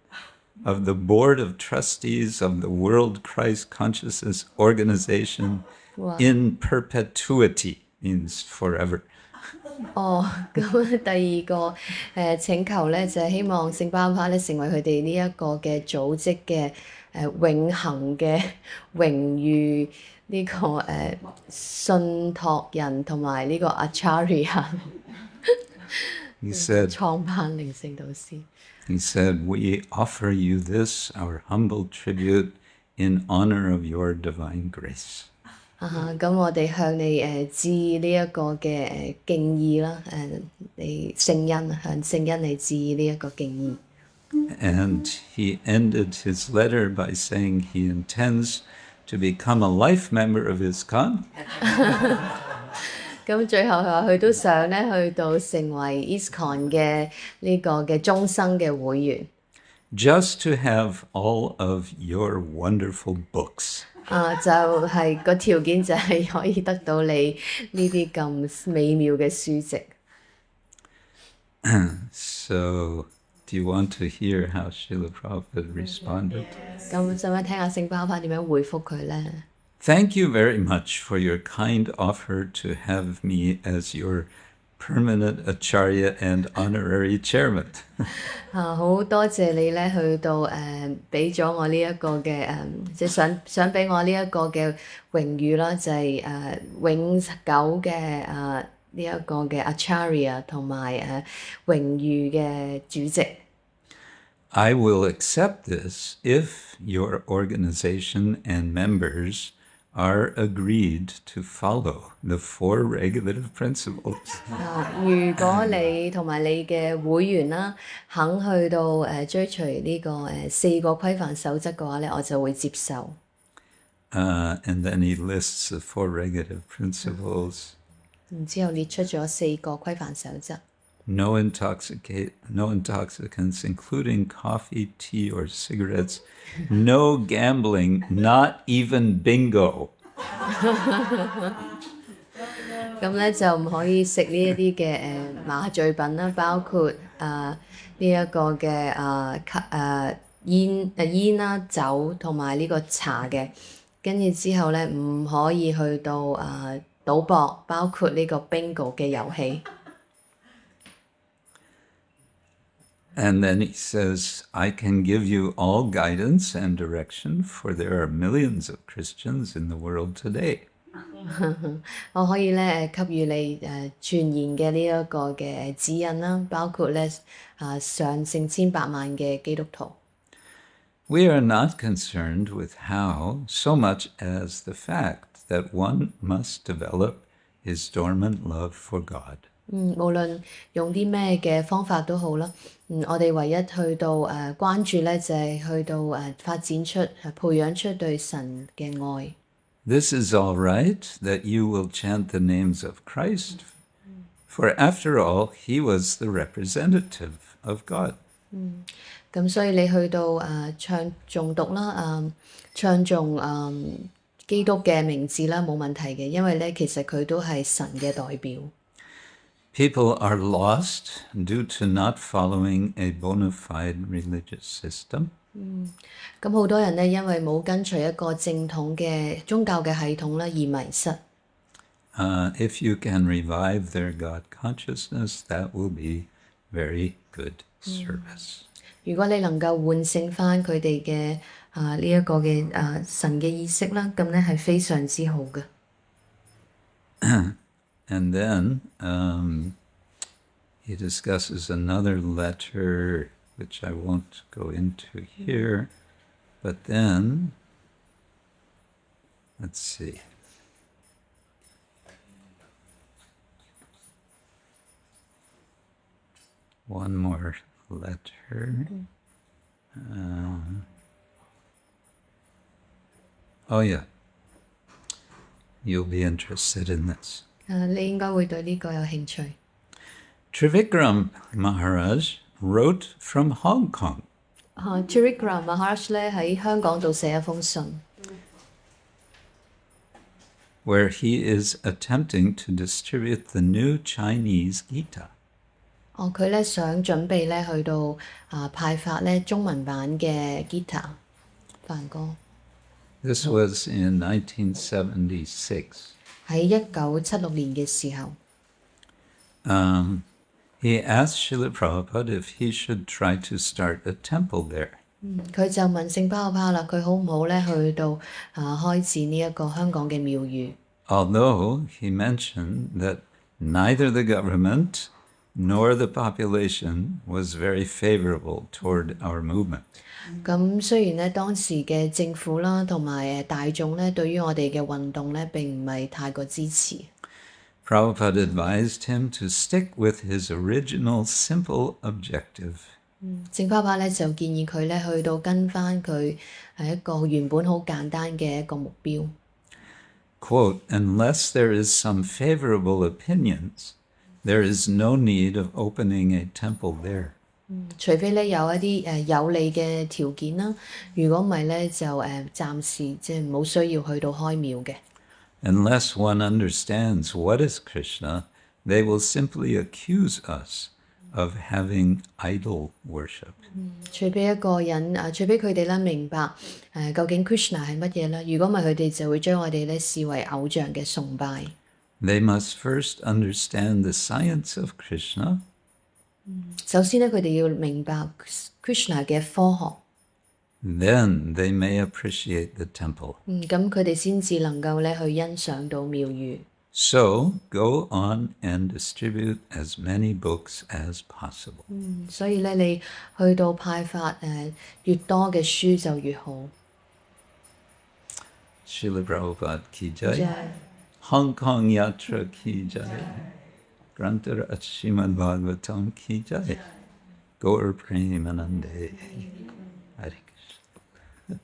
A: of the Board of Trustees of the World Christ Consciousness Organization in perpetuity, means forever.
B: 咁第二個請求咧，就係希望聖巴巴咧成為佢哋呢一個嘅組織嘅永恆嘅榮譽呢個信託人同埋呢個 Acharya。He
A: said,
B: 創辦靈性導師。
A: He said, we offer you this, our humble tribute, in honor of your divine grace.
B: 咁我哋向你致呢一個嘅敬意啦，你聖恩向聖恩你致呢一個敬意。
A: And he ended his letter by saying he intends to become a life member of ISKCON.
B: 咁最後佢話佢都想咧去到成為 ISKCON 嘅呢個嘅終生嘅會員。
A: Just to have all of your wonderful books.
B: 就係個條件就係可以得到你呢啲咁美妙嘅書籍。
A: So, do you want to hear how Srila Prabhupada responded?
B: 咁想唔想聽下聖巴巴點樣回覆佢咧？
A: Thank you very much for your kind offer to have me as your permanent acharya and honorary chairman.
B: 好多謝你咧，去到俾咗我呢一個嘅即係想俾我呢一個嘅榮譽啦，就係永久嘅呢一個嘅 Acharya 同埋榮譽嘅主席。
A: I will accept this if your organization and members are agreed to follow the 4 regulative principles.
B: 如果你同埋你嘅會員啦，肯去到追隨呢個4個規範守則嘅話咧，我就會接受。
A: And then he lists the 4 regulative principles.
B: 然之後列出咗4個規範守則。
A: No intoxicants, including coffee, tea, or cigarettes. No gambling, not even bingo.
B: 咁咧就唔可以食呢一啲嘅麻醉品啦，包括呢一個嘅煙啦、酒同埋呢個茶嘅。跟住之後咧，唔可以去到賭博，包括呢個 bingo 嘅遊戲。
A: And then he says, I can give you all guidance and direction, for there are millions of Christians in the world today.
B: 我可以咧給予你全然嘅呢一個嘅指引啦，包括咧上成千百萬嘅基督徒。
A: We are not concerned with how so much as the fact that one must develop his dormant love for God.
B: 無論用啲咩嘅方法都好啦，我哋唯一去到關注咧就係去到發展出培養出對神嘅愛。
A: This is all right that you will chant the names of Christ, for after all, he was the representative of God.
B: 咁所以你去到唱誦讀啦，唱誦基督嘅名字啦，冇問題嘅，因為咧其實佢都係神嘅代表。
A: People are lost due to not following a bona fide religious system.
B: 咁好多人咧，因為冇跟隨一個正統嘅宗教嘅系統咧，而迷失。
A: If you can revive their God consciousness, that will be very good service.
B: 如果你能夠喚醒翻佢哋嘅呢一個嘅神嘅意識啦，咁咧係非常之好嘅。
A: And then he discusses another letter, which I won't go into here, but then, let's see. One more letter. Oh yeah, you'll be interested in this.
B: 你應該會對呢個有興趣。
A: Trivikram Maharaj wrote from Hong Kong.
B: Trivikram Maharaj 咧喺香港度寫一封信，
A: where he is attempting to distribute the new Chinese Gita.
B: 佢咧想準備咧去到派發咧中文版嘅 Gita 梵歌。
A: This was in 1976.
B: 喺1976年嘅時候，
A: He asked Srila Prabhupada if he should try to start a temple there.
B: 佢就問聖巴巴啦，佢好唔好咧去到開始呢一個香港嘅廟宇？
A: Although he mentioned that neither the government nor the population was very favorable toward our movement.
B: 咁雖然咧當時嘅政府啦同埋大眾咧對於我哋嘅運動咧並唔係太過支持。
A: Prabhupada advised him to stick with his original simple objective.
B: 聖巴巴咧就建議佢咧去到跟翻佢係一個原本好簡單嘅一個目標。
A: Quote, unless there is some favorable opinions, there is no need of opening a temple there.
B: 除非咧有一啲有利嘅條件啦，如果唔係咧就暫時即係冇需要去到開廟嘅。
A: Unless one understands what is Krishna, they will simply accuse us of having idol worship.
B: 除非一個人除非佢哋咧明白究竟 Krishna 係乜嘢啦，如果唔係佢哋就會將我哋咧視為偶像嘅崇拜。
A: They must first understand the science of Krishna.
B: 首先咧，佢哋要明白 Krishna 嘅科學，
A: Then they may appreciate the temple.
B: 咁佢哋先至能夠咧去欣賞到廟宇。
A: So go on and distribute as many books as possible.
B: 所以咧，你去到派發越多嘅書就越好。
A: Srila Prabhupada ki jai. Hong Kong Yatra ki jai. Grantaraj Śrīmad-Bhāgavatam ki jai. Gaur Premanande. Hare Krishna.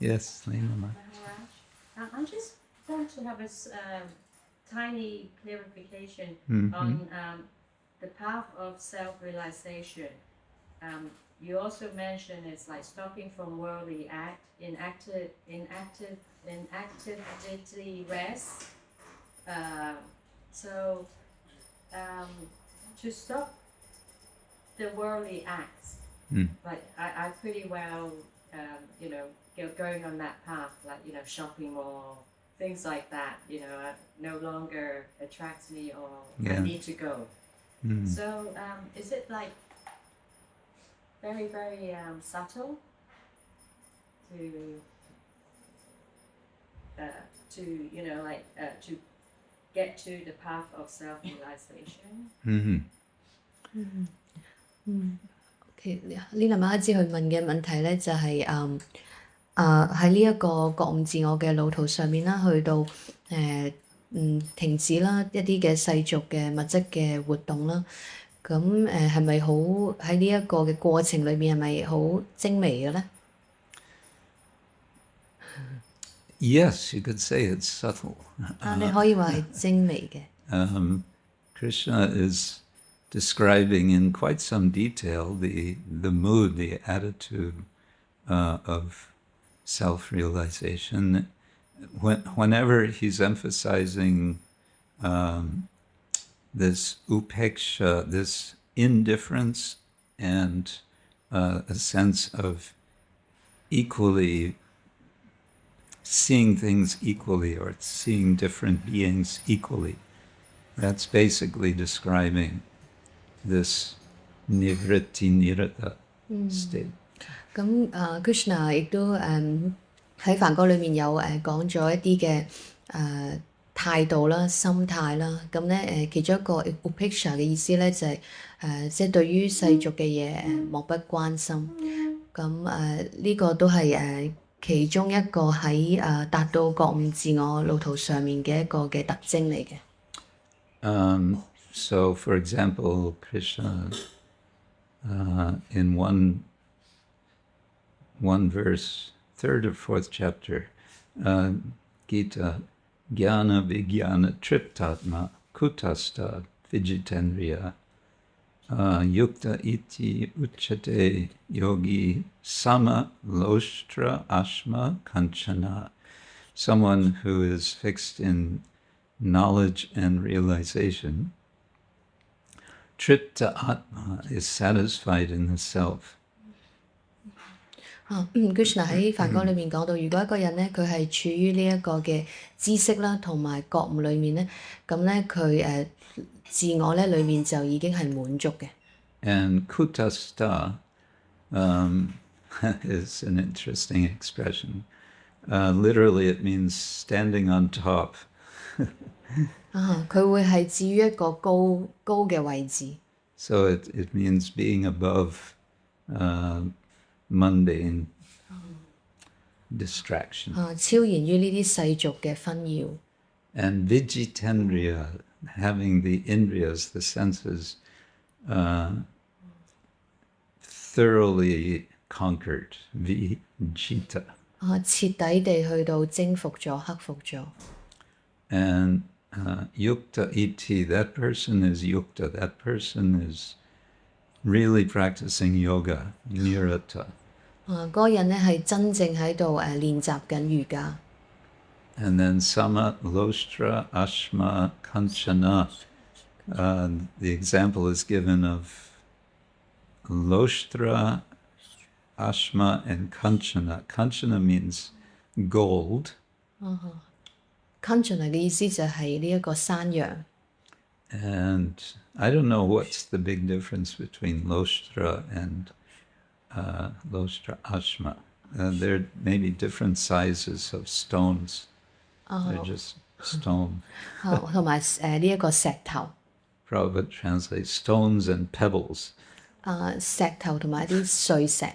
A: Yes, Lena Ma.
D: I just want to have a tiny clarification on the path of self-realization. You also mentioned it's like stopping from worldly inactivity rest. So to stop the worldly acts, but I pretty well, going on that path, like, shopping mall, things like that, no longer attracts me or I need to go. So is it like very, very subtle to to get to the path of self-realization?
B: OK， 呢兩晚一知佢問嘅問題咧，就係喺呢一個覺悟自我嘅路途上面啦，去到停止啦一啲嘅世俗嘅物質嘅活動啦。咁係咪好喺呢一個嘅過程裏面係咪好精微嘅咧？
A: Yes, you could say it's subtle.
B: 你可以話係精微嘅。
A: Krishna is describing in quite some detail the mood, the attitude of self-realization. Whenever he's emphasizing this upeksha, this indifference, and a sense of equally seeing things equally, or seeing different beings equally. That's basically describing this nivṛtti-nirataḥ state.
B: 咁Krishna 亦都喺梵歌裏面有講咗一啲嘅態度啦、心態啦。咁咧其中一個 upekṣakaḥ 嘅意思咧就係即係對於世俗嘅嘢漠不關心。咁呢個都係其中一個喺達到覺悟自我路途上面嘅一個嘅特徵嚟嘅。
A: So, for example, Krishna, in one verse, 3rd or 4th chapter, Gita, Jnana Vijnana Triptatma Kutasta Vijitendriya Yukta Iti Uchate Yogi Sama Loshtra Ashma Kanchana. Someone who is fixed in knowledge and realization. Tripta Ātmā is satisfied in the self.
B: Krishna 喺梵歌裏面講到，如果一個人咧佢係處於呢一個嘅知識啦同埋覺悟裏面咧，咁咧佢自我咧裏面就已經係滿足嘅。
A: And kutasta is an interesting expression. Literally, it means standing on top.
B: 佢會係置於一個高嘅位置。
A: So it means being above mundane distraction.
B: 超然於呢啲世俗嘅紛擾。
A: And vijitendriya, having the indriyas, the senses, thoroughly conquered, vijita.
B: 徹底地去到征服咗、克服咗。
A: And yukta iti, that person is yukta, that person is really practicing yoga, nirata.
B: 嗰個人咧係真正喺度練習緊瑜伽。
A: And then sama, loshtra, ashma, kanchana. The example is given of loshtra, ashma, and kanchana. Kanchana means gold.
B: Kanchana 嘅意思就係呢一個山羊。
A: And I don't know what's the big difference between loshtra and loshtra ashma. There may be different sizes of stones. They're just stone.
B: 同埋呢一個石頭。
A: Prabhupada translates stones and pebbles.
B: 石頭同埋啲碎石。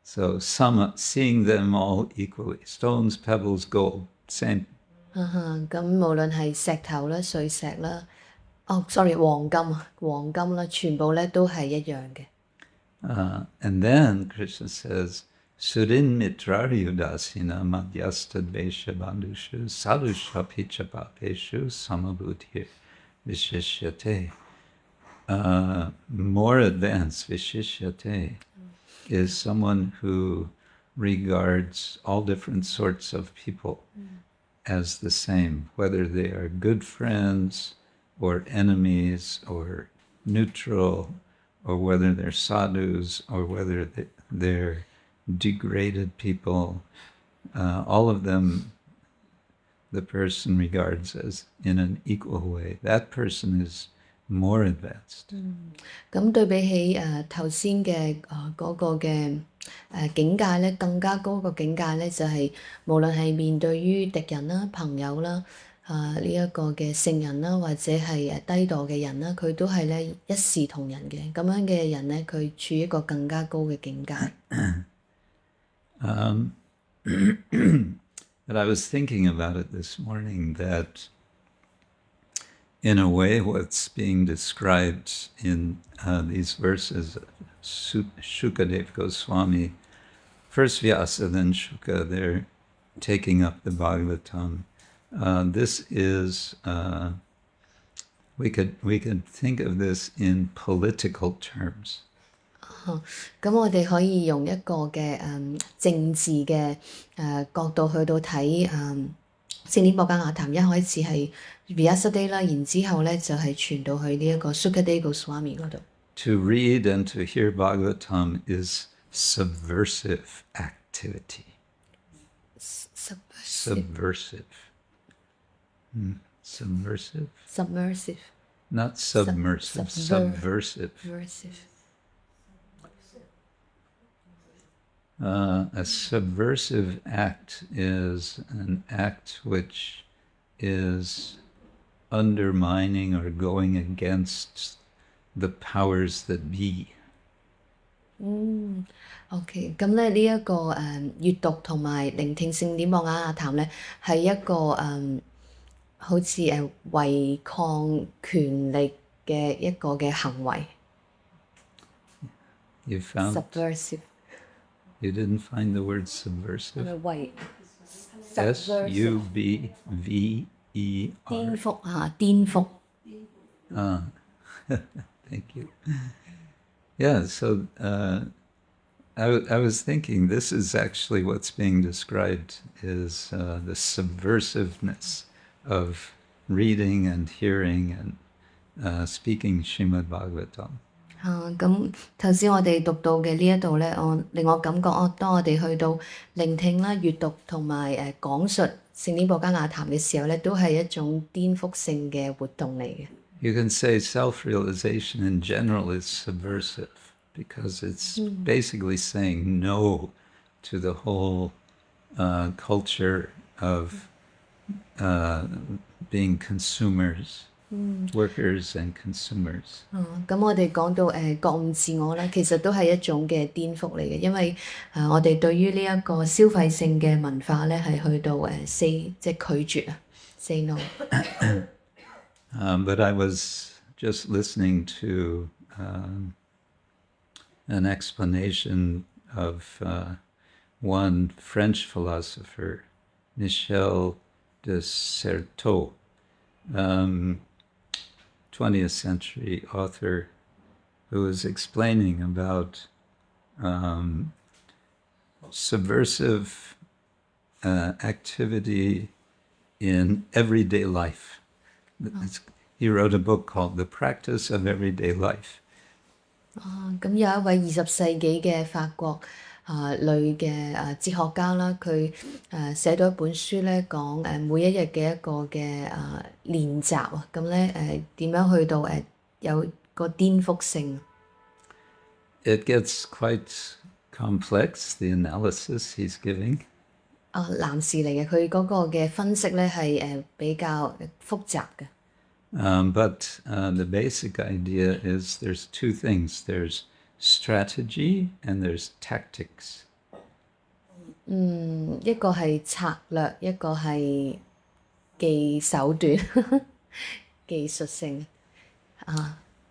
A: So sama, seeing them all equally. Stones, pebbles, gold, same.
B: 咁無論係石頭啦、碎石啦，黃金啦，全部咧都係一樣嘅。
A: And then Krishna says, Surin mitrari udasina madhyastadvesha bandhushu sadhusha pichapapeshu samabhutir vishishyate. More advanced vishishyate is someone who regards all different sorts of people as the same, whether they are good friends or enemies or neutral, or whether they're sadhus or whether they're degraded people. All of them the person regards as in an equal way. That person is more advanced.
B: 咁對比起頭先嘅嗰個嘅境界咧，更加高個境界咧，就係無論係面對於敵人啦、朋友啦、呢一個嘅聖人啦，或者係低墮嘅人啦，佢都係咧一視同仁嘅。咁樣嘅人咧，佢處於一個更加高嘅境界。
A: But I was thinking about it this morning that in a way what's being described in these verses, Śrī Śukadeva Gosvāmī, first Vyasa, then Shuka, they're taking up the Bhāgavatam. This is We could think of this in political terms.
B: 咁我哋可以用一個嘅政治嘅角度去到睇聖典博伽雅談一開始係 Vyasade 啦，然之後咧就係傳到去呢一個 Śukadeva Gosvāmī 嗰度。
A: To read and to hear Bhagavatam is subversive activity. Subversive. Subversive?
B: Submersive.
A: Not submersive, subversive. A subversive act is an act which is undermining or going against the powers that be.
B: OK， 咁咧呢一個閱讀同埋聆聽聖典博伽雅談咧，係一個好似違抗權力嘅一個嘅行為。
A: You found
B: subversive.
A: You didn't find the word subversive? S-U-B-V-E-R.
B: 顛覆顛覆。
A: Thank you. Yeah, so I was thinking this is actually what's being described is the subversiveness of reading and hearing and speaking Śrīmad-Bhāgavatam.
B: 咁頭先我哋讀到嘅呢一度咧，令我感覺當我哋去到聆聽啦、閱讀同埋講述聖典博伽雅談嘅時候咧，都係一種顛覆性嘅活動嚟嘅。
A: You can say self-realization in general is subversive because it's basically saying no to the whole culture of being consumers. Workers and consumers.
B: 咁我哋講到覺悟自我啦，其實都係一種嘅顛覆嚟嘅，因為我哋對於呢一個消費性嘅文化咧，係去到即係拒絕啊 ，say no.
A: But I was just listening to an explanation of one French philosopher, Michel de Certeau. 20th century author who was explaining about subversive activity in everyday life. He wrote a book called The Practice of Everyday Life.
B: 咁有一位20世紀嘅法國女嘅哲學家啦，佢寫到一本書咧，講每一日嘅一個嘅練習啊，咁咧點樣去到有個顛覆性。
A: It gets quite complex, the analysis he's giving.
B: 男士嚟嘅，佢嗰個嘅分析咧係比較複雜嘅。
A: But the basic idea is there's two things. There's strategy and there's tactics.
B: 一個係策略，一個係手段，技術性。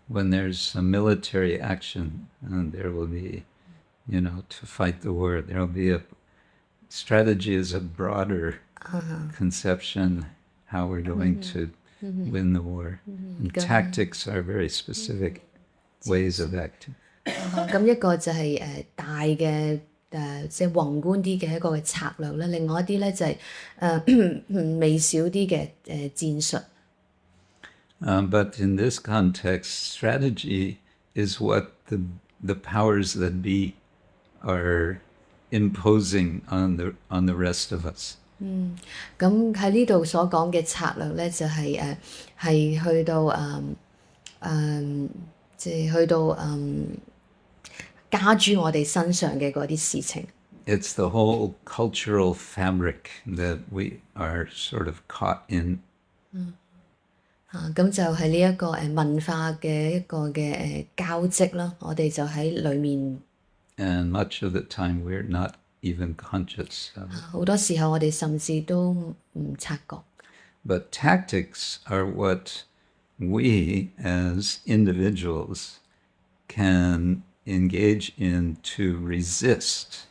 A: When there's a military action, there will be, to fight the war, there will be a strategy is a broader conception, how we're going to win the war. And tactics are very specific ways of acting.
B: 咁一個就係大嘅即係宏觀啲嘅一個嘅策略啦，另外一啲咧就係微小啲嘅戰術。
A: But in this context, strategy is what the powers that be are imposing on the rest of us.
B: 咁喺呢度所講嘅策略咧，就係去到即係去到加諸我哋身上嘅嗰啲事情。
A: It's the whole cultural fabric that we are sort of caught in.
B: 咁就係呢一個文化嘅一個嘅交織啦，我哋就喺裡面。
A: And much of the time we're not even conscious of it.
B: 好多時候我哋甚至都唔察覺。
A: But tactics are what we as individuals can engage in to resist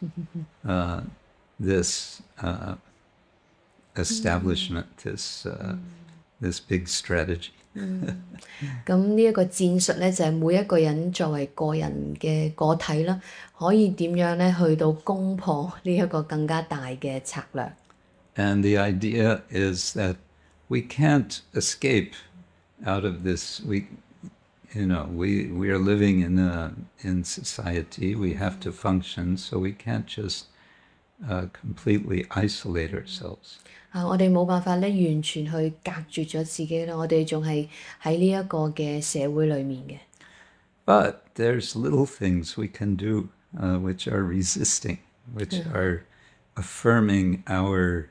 A: this establishment, this big strategy.
B: 咁呢一個戰術咧，就係每一個人作為個人嘅個體啦，可以點樣咧去到攻破呢一個更加大嘅策略。
A: And the idea is that we can't escape out of this. We are living in society. We have to function, so we can't just completely isolate ourselves.
B: 我哋冇辦法咧，完全去隔絕咗自己啦。我哋仲係喺呢一個嘅社會裏面嘅。
A: But there's little things we can do which are resisting, which are affirming our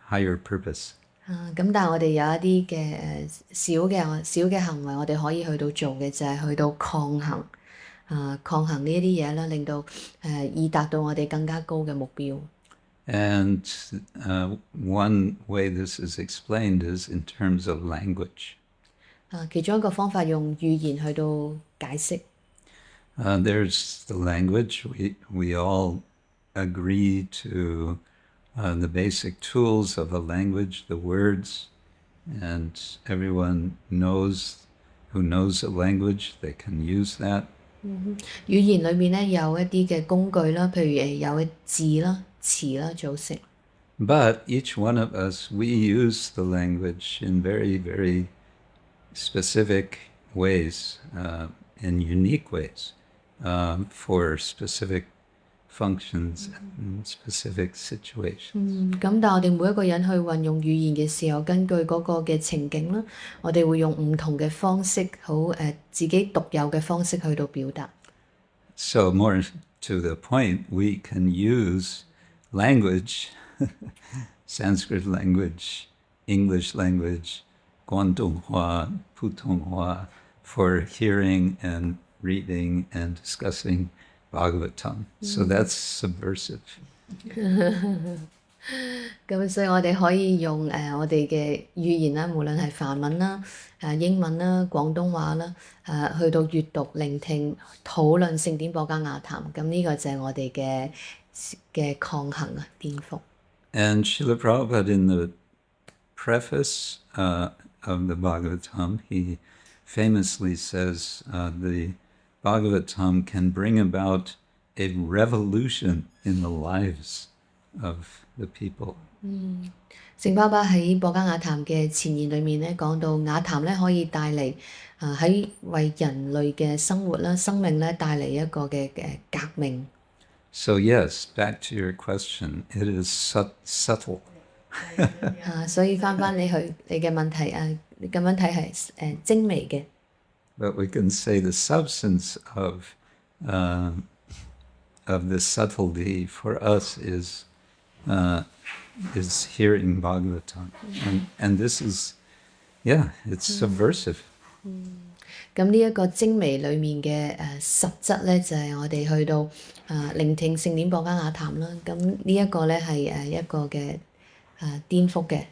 A: higher purpose.
B: 咁但係我哋有一啲嘅小嘅行為，我哋可以去到做嘅就係去到抗衡呢一啲嘢啦，令到以達到我哋更加高嘅目標。
A: And one way this is explained is in terms of language.
B: 其中一個方法用語言去到解釋。
A: There's the language. We all agree to the basic tools of a language, the words, and everyone who knows a language, they can use that.
B: 語言裏面咧有一啲嘅工具啦，譬如有字啦、詞啦組成。
A: But each one of us, we use the language in very, very specific ways, in unique ways, for specific functions and specific situations.
B: 咁但係我哋每一個人去運用語言嘅時候，根據嗰個嘅情景啦，我哋會用唔同嘅方式，自己獨有嘅方式去到表達。
A: So more to the point, we can use language, Sanskrit language, English language, Guangdonghua, Putonghua, for hearing and reading and discussing Bhāgavatam. So that's subversive.
B: 咁所以我哋可以用我哋嘅語言啦，無論係梵文啦、英文啦、廣東話啦，去到閱讀、聆聽、討論聖典博伽雅談。咁呢個就係我哋嘅抗衡啊、顛覆。
A: And Srila Prabhupada, in the preface of the Bhāgavatam, he famously says the Bhāgavatam can bring about a revolution in the lives of the people.
B: 聖巴巴喺博伽雅談嘅前言裏面咧，講到雅談咧可以帶嚟喺為人類嘅生活啦、生命咧帶嚟一個嘅革命。
A: So yes, back to your question, it is subtle.
B: 所以翻你嘅問題你嘅問題係精微嘅。
A: But we can say the substance of the subtlety for us is hearing Bhāgavatam, and this is, it's subversive.
B: 咁呢一個精微裏面嘅實質咧，就係我哋去到聆聽聖典博伽雅談啦。咁呢一個咧係一個嘅顛覆嘅。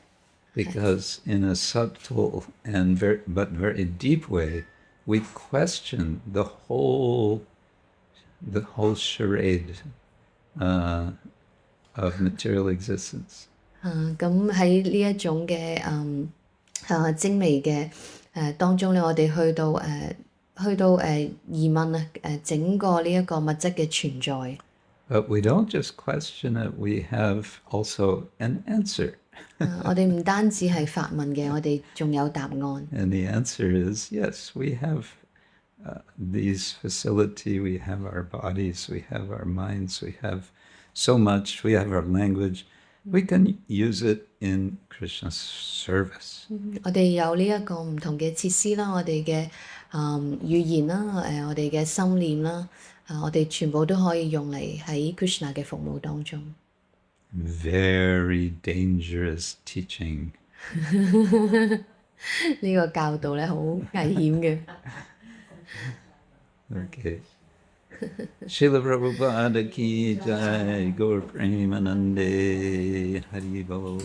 A: Because in a subtle and very deep way, we question the whole charade of material existence.
B: 咁喺呢一種嘅精微嘅當中咧，我哋去到疑問整個呢一個物質嘅存在。
A: But we don't just question it; we have also an answer.
B: 我哋唔單止係發問嘅，我哋仲有答案。
A: And the answer is yes. We have these facility. We have our bodies. We have our minds. We have so much. We have our language. We can use it in Krishna's service.
B: 我哋有呢一個唔同嘅設施啦，我哋嘅語言啦，我哋嘅心念啦，我哋全部都可以用嚟喺 Krishna 嘅服務當中。
A: Very dangerous teaching.
B: 呢個教導咧好危險嘅。
A: Okay. Srila Prabhupada ki jai, Gaur Premanande, Hari Bol.